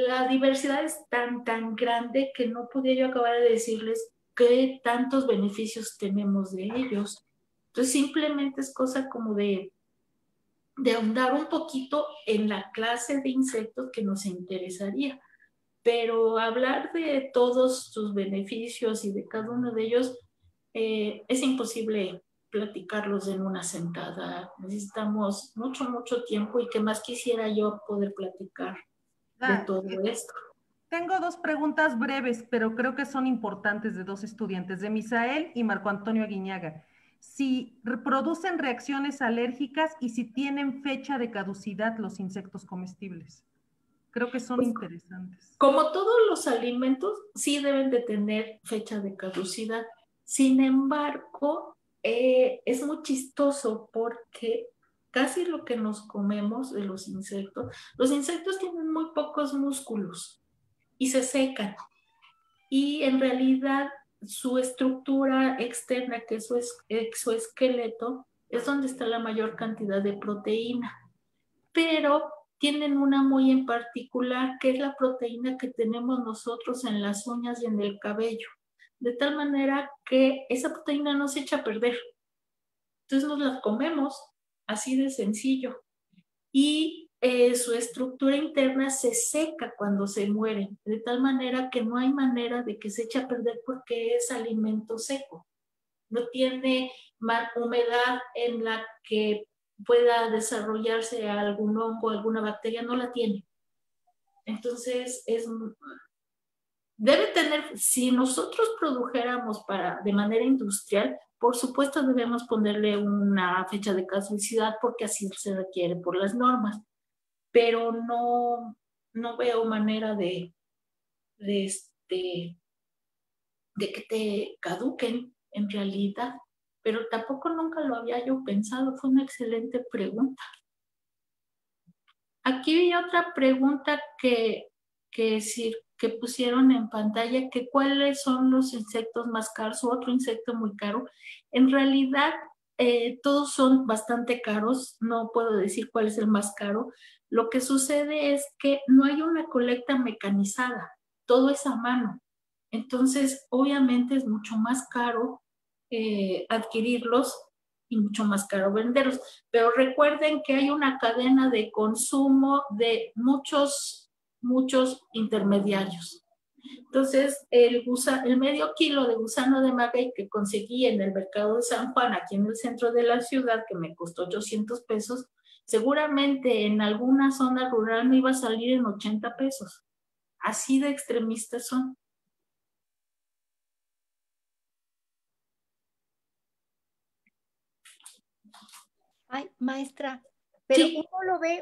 La diversidad es tan grande que no podía yo acabar de decirles qué tantos beneficios tenemos de ellos. Entonces simplemente es cosa como de ahondar un poquito en la clase de insectos que nos interesaría. Pero hablar de todos sus beneficios y de cada uno de ellos es imposible platicarlos en una sentada. Necesitamos mucho tiempo y que más quisiera yo poder platicar de todo esto. Tengo dos preguntas breves, pero creo que son importantes, de dos estudiantes, de Misael y Marco Antonio Aguiñaga. Si producen reacciones alérgicas y si tienen fecha de caducidad los insectos comestibles. Creo que son interesantes. Como todos los alimentos, sí deben de tener fecha de caducidad. Sin embargo, es muy chistoso porque casi lo que nos comemos de los insectos tienen muy pocos músculos y se secan. Y en realidad su estructura externa, que es su exoesqueleto, es donde está la mayor cantidad de proteína. Pero tienen una muy en particular, que es la proteína que tenemos nosotros en las uñas y en el cabello. De tal manera que esa proteína no se echa a perder. Entonces nos la comemos, así de sencillo. Y su estructura interna se seca cuando se mueren, de tal manera que no hay manera de que se eche a perder porque es alimento seco. No tiene humedad en la que pueda desarrollarse algún hongo, alguna bacteria, no la tiene. Entonces debe tener, si nosotros produjéramos de manera industrial, por supuesto debemos ponerle una fecha de caducidad porque así se requiere por las normas, pero no veo manera de que te caduquen en realidad, pero tampoco nunca lo había yo pensado. Fue una excelente pregunta. Aquí hay otra pregunta que pusieron en pantalla, que cuáles son los insectos más caros o otro insecto muy caro. En realidad, todos son bastante caros, no puedo decir cuál es el más caro. Lo que sucede es que no hay una colecta mecanizada, todo es a mano. Entonces, obviamente es mucho más caro adquirirlos y mucho más caro venderlos. Pero recuerden que hay una cadena de consumo de muchos intermediarios. Entonces, el medio kilo de gusano de maguey que conseguí en el mercado de San Juan, aquí en el centro de la ciudad, que me costó 800 pesos, seguramente en alguna zona rural me iba a salir en 80 pesos. Así de extremistas son. Ay, maestra, pero sí,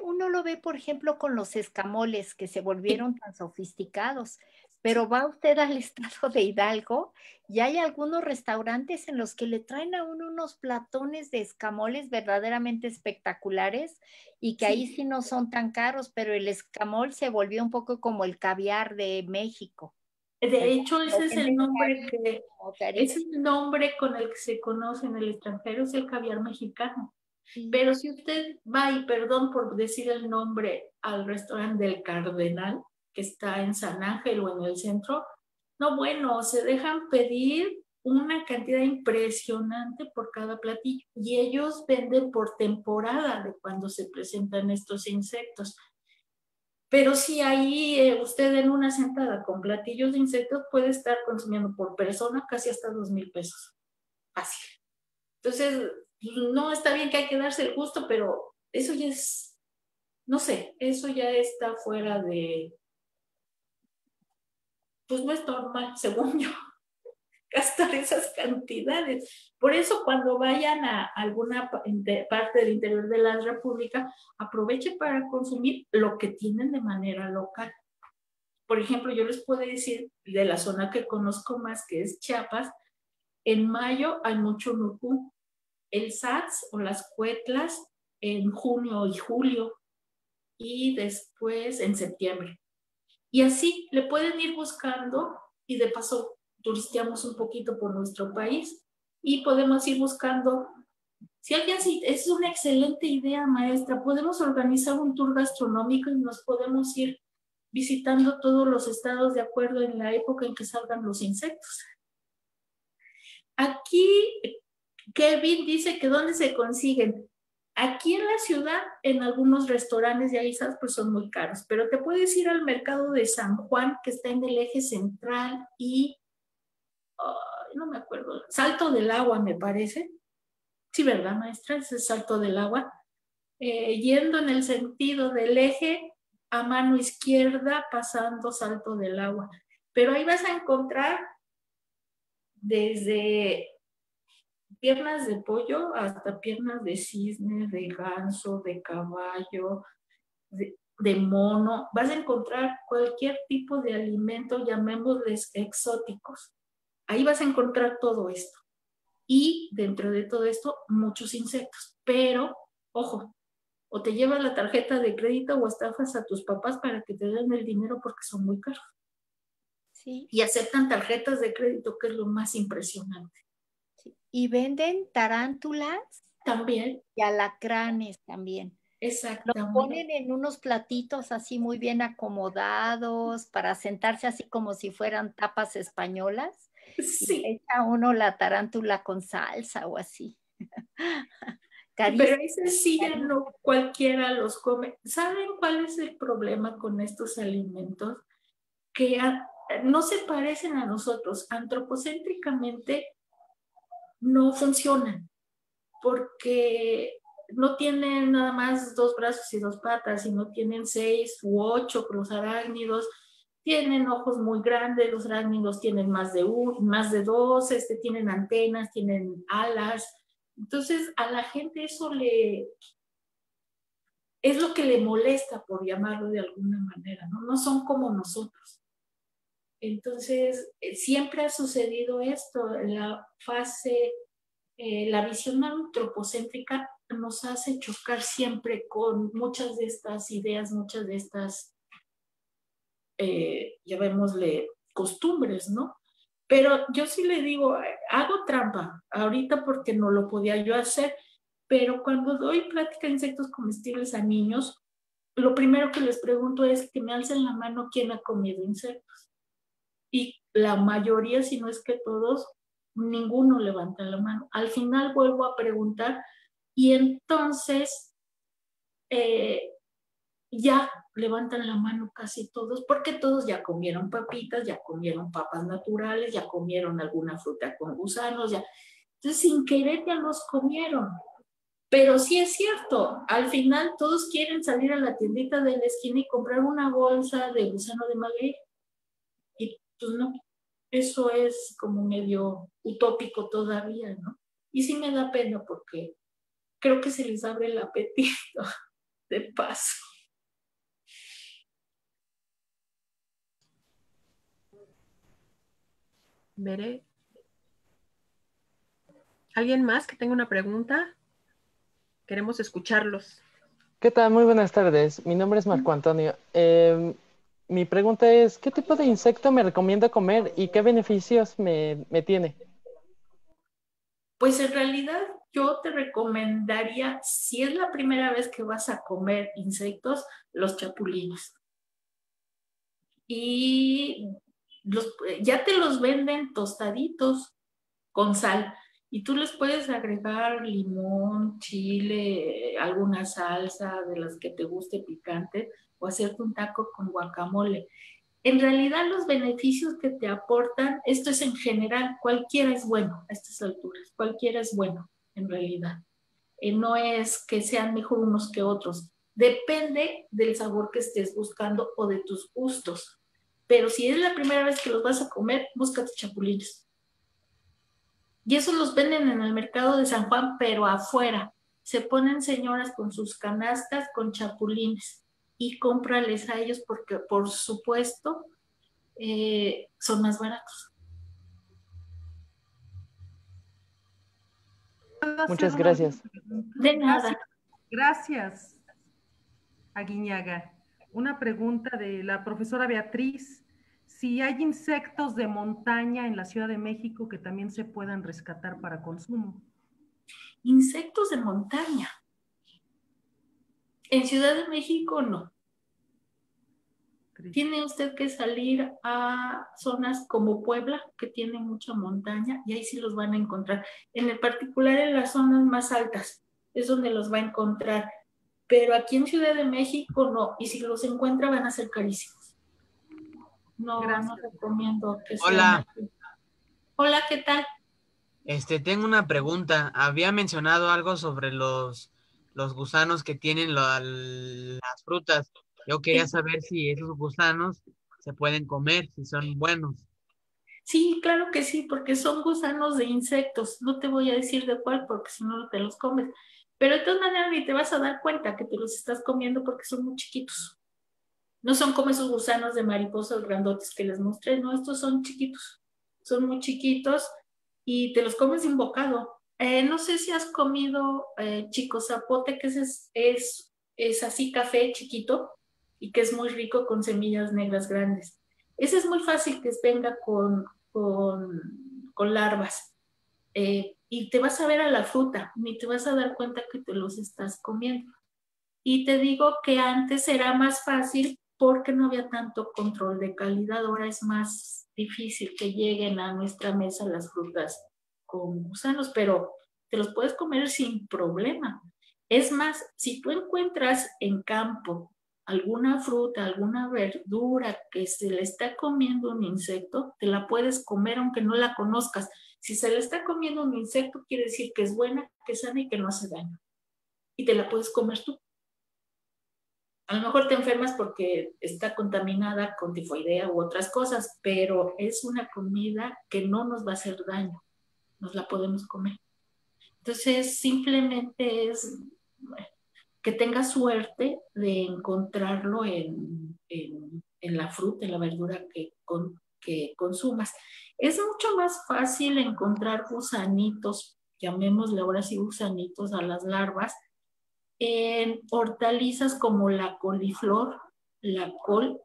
uno lo ve, por ejemplo, con los escamoles que se volvieron tan sofisticados, pero va usted al estado de Hidalgo y hay algunos restaurantes en los que le traen a uno unos platones de escamoles verdaderamente espectaculares y que ahí sí no son tan caros, pero el escamol se volvió un poco como el caviar de México. De hecho, ese es el nombre con el que se conoce en el extranjero, es el caviar mexicano. Sí. Pero si usted va, y perdón por decir el nombre, al restaurante del Cardenal, que está en San Ángel o en el centro, no, bueno, se dejan pedir una cantidad impresionante por cada platillo y ellos venden por temporada de cuando se presentan estos insectos. Pero si ahí usted en una sentada con platillos de insectos puede estar consumiendo por persona casi hasta 2,000 pesos. Fácil. Entonces, no está bien, que hay que darse el gusto, pero eso ya es, no sé, eso ya está fuera de, pues no es normal, según yo, gastar esas cantidades. Por eso cuando vayan a alguna parte del interior de la República, aprovechen para consumir lo que tienen de manera local. Por ejemplo, yo les puedo decir de la zona que conozco más, que es Chiapas, en mayo hay mucho nucú. El SATS o las cuetlas en junio y julio y después en septiembre. Y así le pueden ir buscando y de paso turisteamos un poquito por nuestro país y podemos ir buscando. Si alguien sí, es una excelente idea, maestra, podemos organizar un tour gastronómico y nos podemos ir visitando todos los estados de acuerdo en la época en que salgan los insectos. Aquí Kevin dice que ¿dónde se consiguen? Aquí en la ciudad, en algunos restaurantes y aguisas, pues son muy caros, pero te puedes ir al mercado de San Juan, que está en el eje central y, no me acuerdo, Salto del Agua, me parece. Sí, ¿verdad, maestra? Ese es Salto del Agua. Yendo en el sentido del eje, a mano izquierda, pasando Salto del Agua. Pero ahí vas a encontrar desde piernas de pollo hasta piernas de cisne, de ganso, de caballo, de mono. Vas a encontrar cualquier tipo de alimento, llamémosles exóticos. Ahí vas a encontrar todo esto. Y dentro de todo esto, muchos insectos. Pero, ojo, o te llevas la tarjeta de crédito o estafas a tus papás para que te den el dinero porque son muy caros. Sí. Y aceptan tarjetas de crédito, que es lo más impresionante. Y venden tarántulas también y alacranes también. Exactamente. Los ponen en unos platitos así muy bien acomodados para sentarse así como si fueran tapas españolas. Sí. Y echa uno la tarántula con salsa o así. Pero ese sí ya no cualquiera los come. ¿Saben cuál es el problema con estos alimentos? Que no se parecen a nosotros. Antropocéntricamente no funcionan porque no tienen nada más 2 brazos y 2 patas, sino tienen 6 u 8 los arácnidos, tienen ojos muy grandes, los arácnidos tienen más de dos, tienen antenas, tienen alas. Entonces a la gente eso es lo que le molesta, por llamarlo de alguna manera, ¿no? No son como nosotros. Entonces siempre ha sucedido esto, la visión antropocéntrica nos hace chocar siempre con muchas de estas ideas, muchas de estas llamémosle costumbres, ¿no? Pero yo sí le digo, hago trampa ahorita porque no lo podía yo hacer, pero cuando doy plática de insectos comestibles a niños, lo primero que les pregunto es que me alcen la mano quién ha comido insectos. Y la mayoría, si no es que todos, ninguno levanta la mano. Al final vuelvo a preguntar y entonces ya levantan la mano casi todos, porque todos ya comieron papitas, ya comieron papas naturales, ya comieron alguna fruta con gusanos, ya. Entonces, sin querer ya los comieron. Pero sí es cierto, al final todos quieren salir a la tiendita de la esquina y comprar una bolsa de gusano de maguey. Y pues no, eso es como medio utópico todavía, ¿no? Y sí me da pena porque creo que se les abre el apetito de paso. Veré. ¿Alguien más que tenga una pregunta? Queremos escucharlos. ¿Qué tal? Muy buenas tardes. Mi nombre es Marco Antonio. Mi pregunta es, ¿qué tipo de insecto me recomienda comer y qué beneficios me tiene? Pues en realidad yo te recomendaría, si es la primera vez que vas a comer insectos, los chapulines. Y ya te los venden tostaditos con sal. Y tú les puedes agregar limón, chile, alguna salsa de las que te guste picante o hacerte un taco con guacamole. En realidad los beneficios que te aportan, esto es en general, cualquiera es bueno a estas alturas, cualquiera es bueno en realidad. No es que sean mejor unos que otros, depende del sabor que estés buscando o de tus gustos. Pero si es la primera vez que los vas a comer, búscate chapulines. Y esos los venden en el mercado de San Juan, pero afuera. Se ponen señoras con sus canastas con chapulines y cómprales a ellos porque, por supuesto, son más baratos. Muchas gracias. De nada. Gracias, Aguiñaga. Una pregunta de la profesora Beatriz. Si hay insectos de montaña en la Ciudad de México que también se puedan rescatar para consumo. Insectos de montaña. En Ciudad de México no. Tiene usted que salir a zonas como Puebla, que tiene mucha montaña, y ahí sí los van a encontrar. En el particular en las zonas más altas es donde los va a encontrar. Pero aquí en Ciudad de México no. Y si los encuentra van a ser carísimos. No, no recomiendo que sea. Hola. Hola, ¿qué tal? Tengo una pregunta. Había mencionado algo sobre los gusanos que tienen las frutas. Yo quería saber si esos gusanos se pueden comer, si son buenos. Sí, claro que sí, porque son gusanos de insectos. No te voy a decir de cuál, porque si no te los comes. Pero de todas maneras ni te vas a dar cuenta que te los estás comiendo porque son muy chiquitos. No son como esos gusanos de mariposas grandotes que les mostré, no, estos son chiquitos. Son muy chiquitos y te los comes de un bocado. No sé si has comido chico zapote, que es así café chiquito y que es muy rico con semillas negras grandes. Ese es muy fácil que venga con larvas. Y te vas a ver a la fruta, ni te vas a dar cuenta que te los estás comiendo. Y te digo que antes era más fácil porque no había tanto control de calidad. Ahora es más difícil que lleguen a nuestra mesa las frutas con gusanos, pero te los puedes comer sin problema. Es más, si tú encuentras en campo alguna fruta, alguna verdura que se le está comiendo un insecto, te la puedes comer aunque no la conozcas. Si se le está comiendo un insecto, quiere decir que es buena, que es sana y que no hace daño. Y te la puedes comer tú. A lo mejor te enfermas porque está contaminada con tifoidea u otras cosas, pero es una comida que no nos va a hacer daño, nos la podemos comer. Entonces, simplemente es que tengas suerte de encontrarlo en la fruta, en la verdura que consumas. Es mucho más fácil encontrar gusanitos, llamémosle ahora sí gusanitos a las larvas, en hortalizas como la coliflor, la col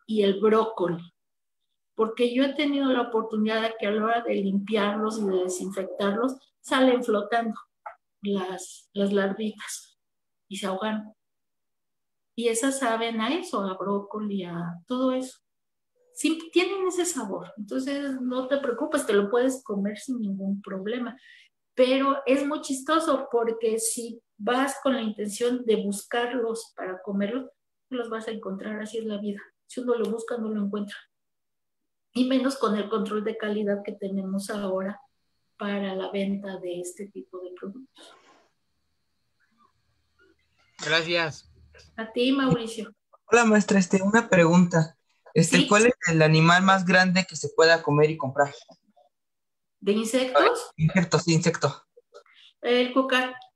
y el brócoli. Porque yo he tenido la oportunidad de que a la hora de limpiarlos y de desinfectarlos, salen flotando las larvitas y se ahogan. Y esas saben a eso, a brócoli, a todo eso. Sí, tienen ese sabor. Entonces, no te preocupes, te lo puedes comer sin ningún problema. Pero es muy chistoso porque si vas con la intención de buscarlos para comerlos, los vas a encontrar, así es la vida. Si uno lo busca, no lo encuentra. Y menos con el control de calidad que tenemos ahora para la venta de este tipo de productos. Gracias. A ti, Mauricio. Hola, maestra, una pregunta. Sí. ¿Cuál es el animal más grande que se pueda comer y comprar? ¿De insectos? Insectos, sí, insecto. El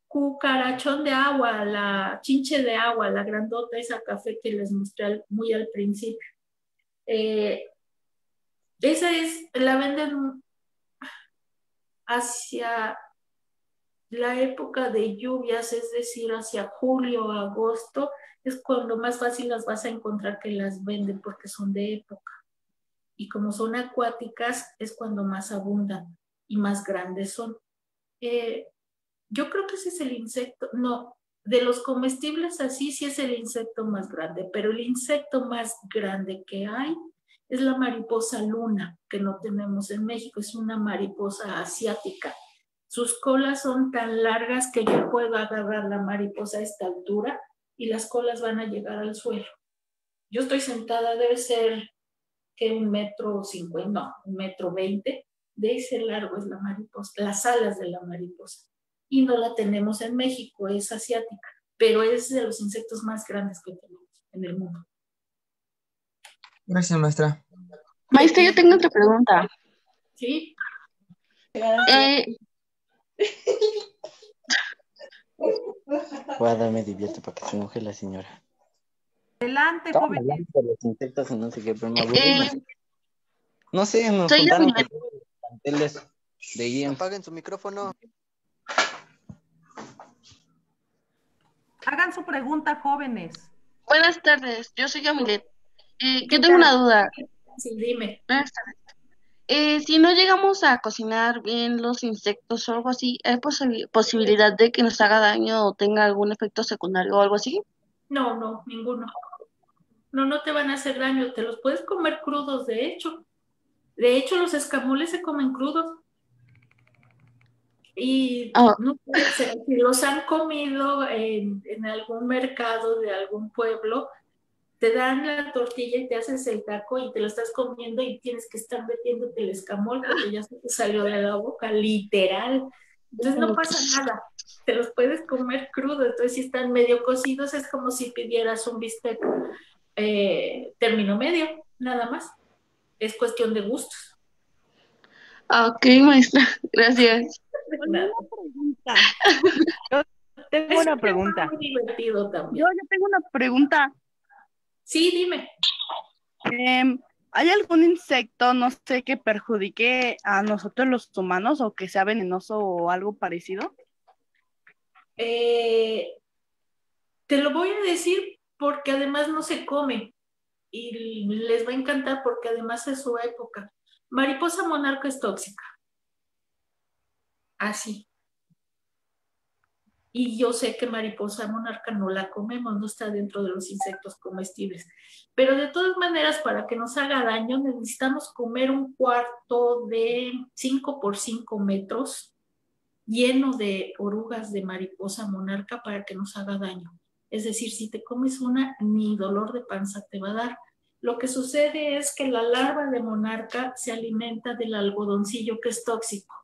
cucarachón de agua, la chinche de agua, la grandota, esa café que les mostré muy al principio. Esa la venden hacia la época de lluvias, es decir, hacia julio o agosto, es cuando más fácil las vas a encontrar que las venden porque son de época. Y como son acuáticas, es cuando más abundan y más grandes son. Yo creo que ese es el insecto, no, de los comestibles así sí es el insecto más grande, pero el insecto más grande que hay es la mariposa luna, que no tenemos en México, es una mariposa asiática. Sus colas son tan largas que yo puedo agarrar la mariposa a esta altura y las colas van a llegar al suelo. Yo estoy sentada, debe ser que 1,50 m, no, 1,20 m, de ese largo es la mariposa, las alas de la mariposa. Y no la tenemos en México, es asiática, pero es de los insectos más grandes que tenemos en el mundo. Gracias, maestra. Maestra, yo tengo otra pregunta. ¿Sí? Guarda, me divierto para que se enoje la señora. Adelante, Estamos joven. hablando de los insectos y no sé qué, pero me aburrí. No sé, nos soy contaron Yamilet. que los de IEM. Apaguen su micrófono. Hagan su pregunta, jóvenes. Buenas tardes, yo soy Yamilet. Yo tengo una duda. Sí, dime. Buenas tardes. Si no llegamos a cocinar bien los insectos o algo así, ¿hay posibilidad de que nos haga daño o tenga algún efecto secundario o algo así? No, ninguno. No te van a hacer daño, te los puedes comer crudos, de hecho. De hecho, los escamoles se comen crudos. Y no sé, si los han comido en algún mercado de algún pueblo, te dan la tortilla y te haces el taco y te lo estás comiendo y tienes que estar metiéndote el escamol porque ya se te salió de la boca, literal. Entonces no pasa nada, te los puedes comer crudos. Entonces si están medio cocidos es como si pidieras un bistec término medio, nada más. Es cuestión de gustos. Ok, maestra, gracias. Una pregunta. Yo tengo una pregunta. Muy divertido también. Yo tengo una pregunta. Sí, dime. ¿Hay algún insecto, no sé, que perjudique a nosotros los humanos o que sea venenoso o algo parecido? Te lo voy a decir porque además no se come y les va a encantar porque además es su época. Mariposa monarca es tóxica. Así. Y yo sé que mariposa monarca no la comemos, no está dentro de los insectos comestibles. Pero de todas maneras, para que nos haga daño, necesitamos comer un cuarto de 5 por 5 metros lleno de orugas de mariposa monarca para que nos haga daño. Es decir, si te comes una, ni dolor de panza te va a dar. Lo que sucede es que la larva de monarca se alimenta del algodoncillo que es tóxico.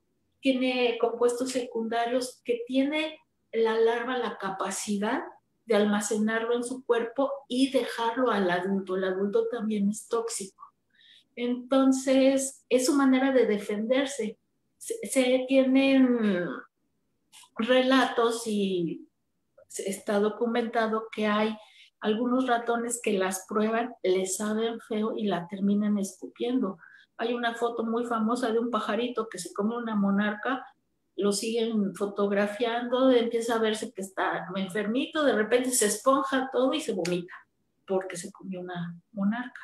Tiene compuestos secundarios que tiene la larva la capacidad de almacenarlo en su cuerpo y dejarlo al adulto. El adulto también es tóxico. Entonces, es su manera de defenderse. Se tienen relatos y está documentado que hay algunos ratones que las prueban, les saben feo y la terminan escupiendo. Hay una foto muy famosa de un pajarito que se come una monarca, lo siguen fotografiando, empieza a verse que está enfermito, de repente se esponja todo y se vomita porque se comió una monarca.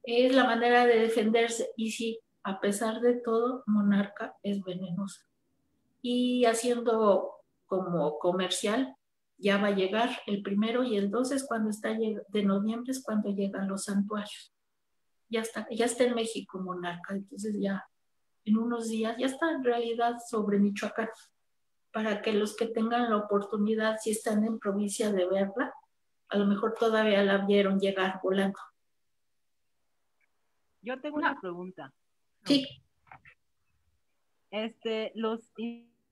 Es la manera de defenderse y sí, a pesar de todo, monarca es venenosa. Y haciendo como comercial, ya va a llegar el 1 y el 2 es cuando está de noviembre, es cuando llegan los santuarios. Ya está en México monarca, entonces ya en unos días, ya está en realidad sobre Michoacán, para que los que tengan la oportunidad, si están en provincia de verla, a lo mejor todavía la vieron llegar volando. Yo tengo una pregunta. Sí. Los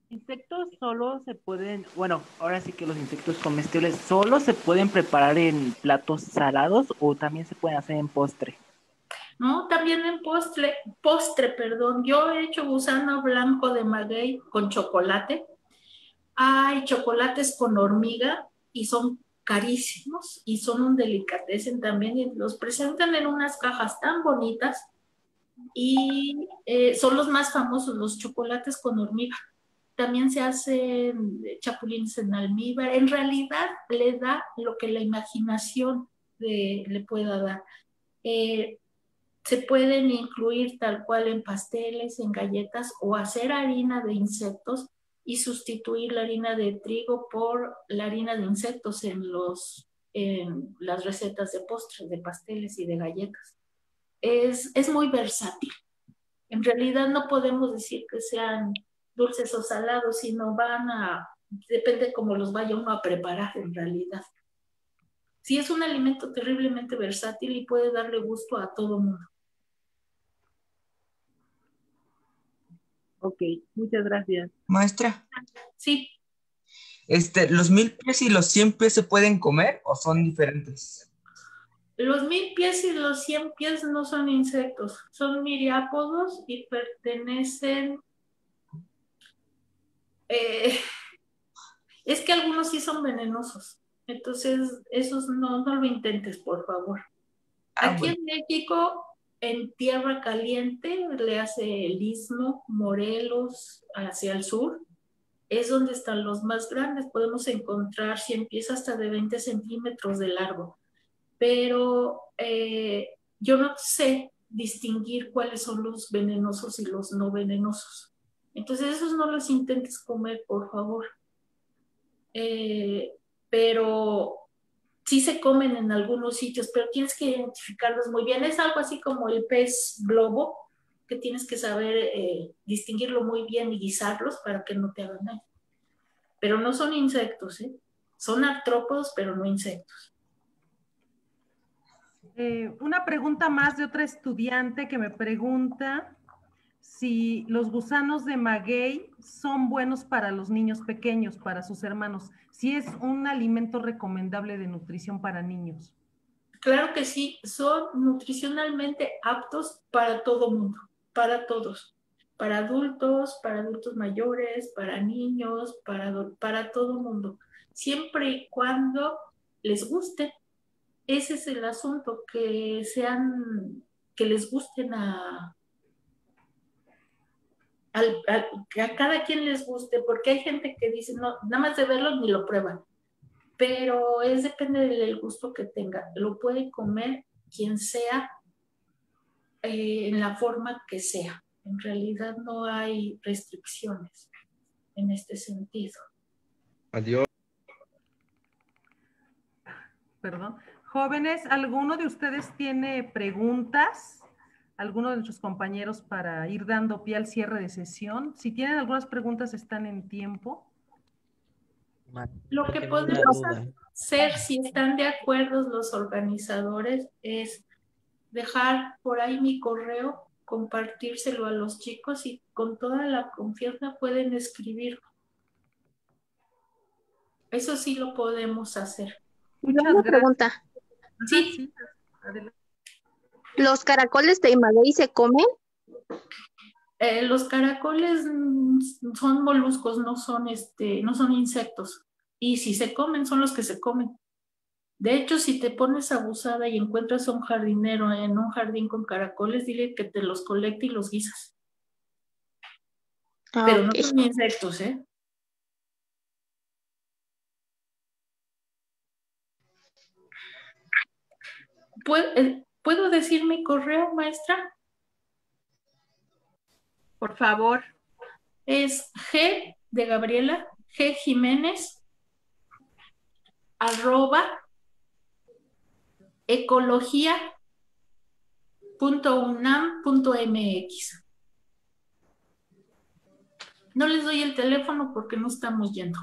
insectos solo se pueden, bueno, ahora sí que los insectos comestibles solo se pueden preparar en platos salados o también se pueden hacer en postre. No, también en postre, perdón. Yo he hecho gusano blanco de maguey con chocolate. Hay chocolates con hormiga y son carísimos y son un delicatessen también y los presentan en unas cajas tan bonitas y son los más famosos, los chocolates con hormiga. También se hacen chapulines en almíbar. En realidad le da lo que la imaginación le pueda dar. Se pueden incluir tal cual en pasteles, en galletas o hacer harina de insectos y sustituir la harina de trigo por la harina de insectos en las recetas de postres, de pasteles y de galletas. Es muy versátil. En realidad no podemos decir que sean dulces o salados, sino depende cómo los vaya uno a preparar en realidad. Sí, es un alimento terriblemente versátil y puede darle gusto a todo mundo. Ok, muchas gracias. Maestra. Sí. ¿Los 1000 pies y los 100 pies se pueden comer o son diferentes? Los 1000 pies y los 100 pies no son insectos, son miriápodos y pertenecen... es que algunos sí son venenosos, entonces esos no lo intentes, por favor. Aquí en México, en tierra caliente, le hace el Istmo, Morelos, hacia el sur, es donde están los más grandes. Podemos encontrar 100 pies hasta de 20 centímetros de largo. Pero yo no sé distinguir cuáles son los venenosos y los no venenosos. Entonces esos no los intentes comer, por favor. Pero sí se comen en algunos sitios, pero tienes que identificarlos muy bien. Es algo así como el pez globo, que tienes que saber distinguirlo muy bien y guisarlos para que no te hagan daño. Pero no son insectos, ¿eh? Son artrópodos, pero no insectos. Una pregunta más de otra estudiante que me pregunta si los gusanos de maguey son buenos para los niños pequeños, para sus hermanos, si es un alimento recomendable de nutrición para niños. Claro que sí, son nutricionalmente aptos para todo mundo, para todos, para adultos mayores, para niños, para todo mundo, siempre y cuando les guste. Ese es el asunto, que les gusten que a cada quien les guste, porque hay gente que dice, no, nada más de verlos ni lo prueban, pero depende del gusto que tenga. Lo puede comer quien sea, en la forma que sea. En realidad no hay restricciones en este sentido. Adiós. Perdón. Jóvenes, ¿alguno de ustedes tiene preguntas? ¿Alguno de nuestros compañeros para ir dando pie al cierre de sesión? Si tienen algunas preguntas, están en tiempo. Lo que podemos hacer, si están de acuerdo los organizadores, es dejar por ahí mi correo, compartírselo a los chicos y con toda la confianza pueden escribir. Eso sí lo podemos hacer. Una pregunta. Sí. ¿Los caracoles de maguey se comen? Los caracoles son moluscos, no son insectos. Y si se comen, son los que se comen. De hecho, si te pones abusada y encuentras a un jardinero en un jardín con caracoles, dile que te los colecte y los guisas. Pero no son insectos, ¿eh? ¿Puedo decir mi correo, maestra? Por favor. Es G de Gabriela, G Jiménez, @ecología.unam.mx. No les doy el teléfono porque no estamos yendo.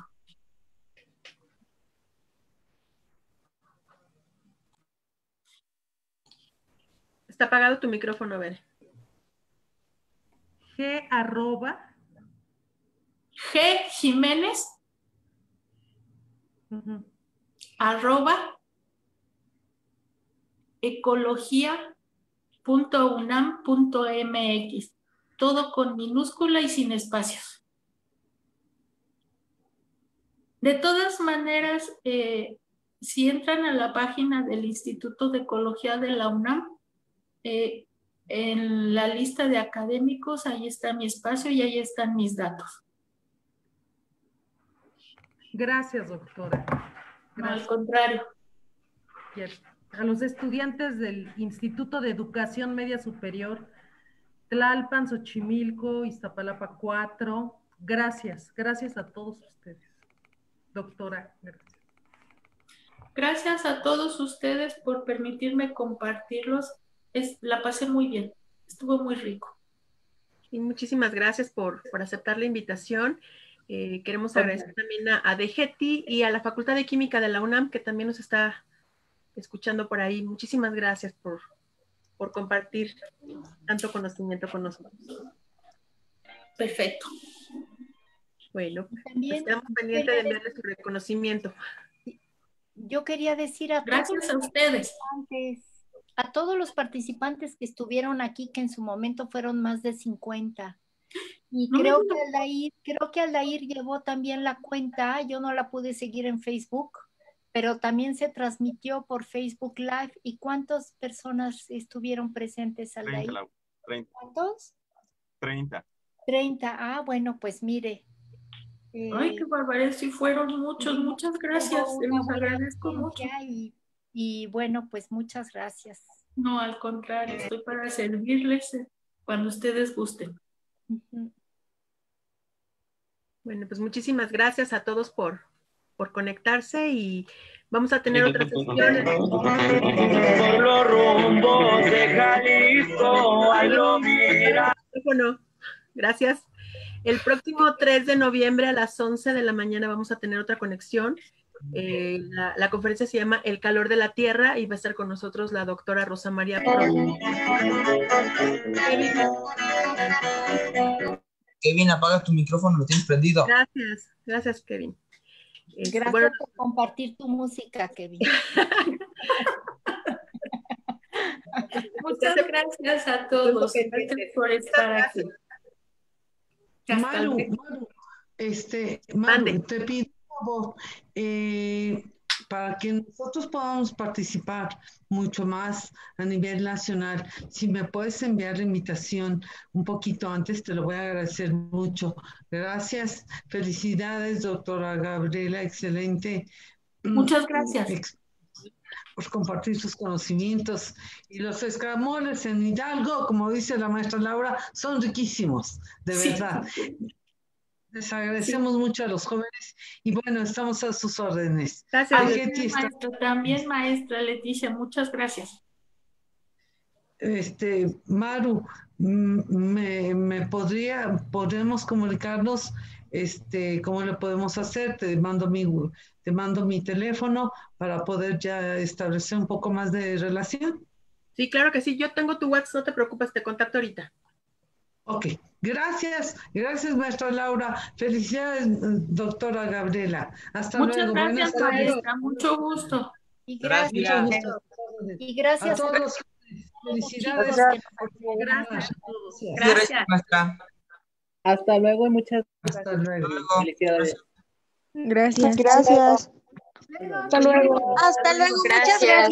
Está apagado tu micrófono, Bere. G Jiménez @ecología.unam.mx. Todo con minúscula y sin espacios. De todas maneras, si entran a la página del Instituto de Ecología de la UNAM, en la lista de académicos, ahí está mi espacio y ahí están mis datos. Gracias, doctora. Gracias. No, al contrario. A los estudiantes del Instituto de Educación Media Superior, Tlalpan, Xochimilco, Iztapalapa 4, gracias a todos ustedes. Doctora, gracias. Gracias a todos ustedes por permitirme compartirlos. La pasé muy bien, estuvo muy rico. Y muchísimas gracias por aceptar la invitación. Queremos agradecer también a DGETI y a la Facultad de Química de la UNAM, que también nos está escuchando por ahí. Muchísimas gracias por compartir tanto conocimiento con nosotros. Perfecto. Bueno, pues estamos pendientes de enviarles su reconocimiento. Yo quería decir a gracias a ustedes. A todos los participantes que estuvieron aquí, que en su momento fueron más de 50. Y creo que Aldair llevó también la cuenta. Yo no la pude seguir en Facebook, pero también se transmitió por Facebook Live. ¿Y cuántas personas estuvieron presentes, Aldair? 30. ¿Cuántos? 30. 30. Ah, bueno, pues mire. Ay, qué barbaridad, sí fueron muchos. Muchas gracias. Les agradezco mucho. Y bueno, pues muchas gracias. No, al contrario, estoy para servirles cuando ustedes gusten. Bueno, pues muchísimas gracias a todos por conectarse y vamos a tener otras sesiones. Por los rumbos de Jalisco, lo mira. Bueno, gracias. El próximo 3 de noviembre a las 11 de la mañana vamos a tener otra conexión. La conferencia se llama El calor de la tierra y va a estar con nosotros la doctora Rosa María Kevin, apaga tu micrófono, lo tienes prendido. Gracias Kevin. Gracias por compartir tu música, Kevin. Muchas gracias a todos. Gracias por estar aquí. Maru, te pido por favor, para que nosotros podamos participar mucho más a nivel nacional, si me puedes enviar la invitación un poquito antes, te lo voy a agradecer mucho. Gracias, felicidades, doctora Gabriela, excelente. Muchas gracias. Por compartir sus conocimientos. Y los escamoles en Hidalgo, como dice la maestra Laura, son riquísimos, de verdad. Les agradecemos mucho a los jóvenes y bueno, estamos a sus órdenes. Gracias, también maestra Leticia, muchas gracias. Maru, podemos comunicarnos, ¿cómo le podemos hacer? Te mando mi teléfono para poder ya establecer un poco más de relación. Sí, claro que sí, yo tengo tu WhatsApp, no te preocupes, te contacto ahorita. Ok, gracias maestra Laura. Felicidades, doctora Gabriela. Hasta Muchas luego. gracias, Buenas tardes. maestra. Mucho gusto. Y Gracias. Y gracias a todos. Felicidades. Gracias. Gracias. Maestra. Hasta luego y muchas Hasta luego. felicidades. Gracias. Gracias. Hasta luego. Hasta luego. Muchas gracias.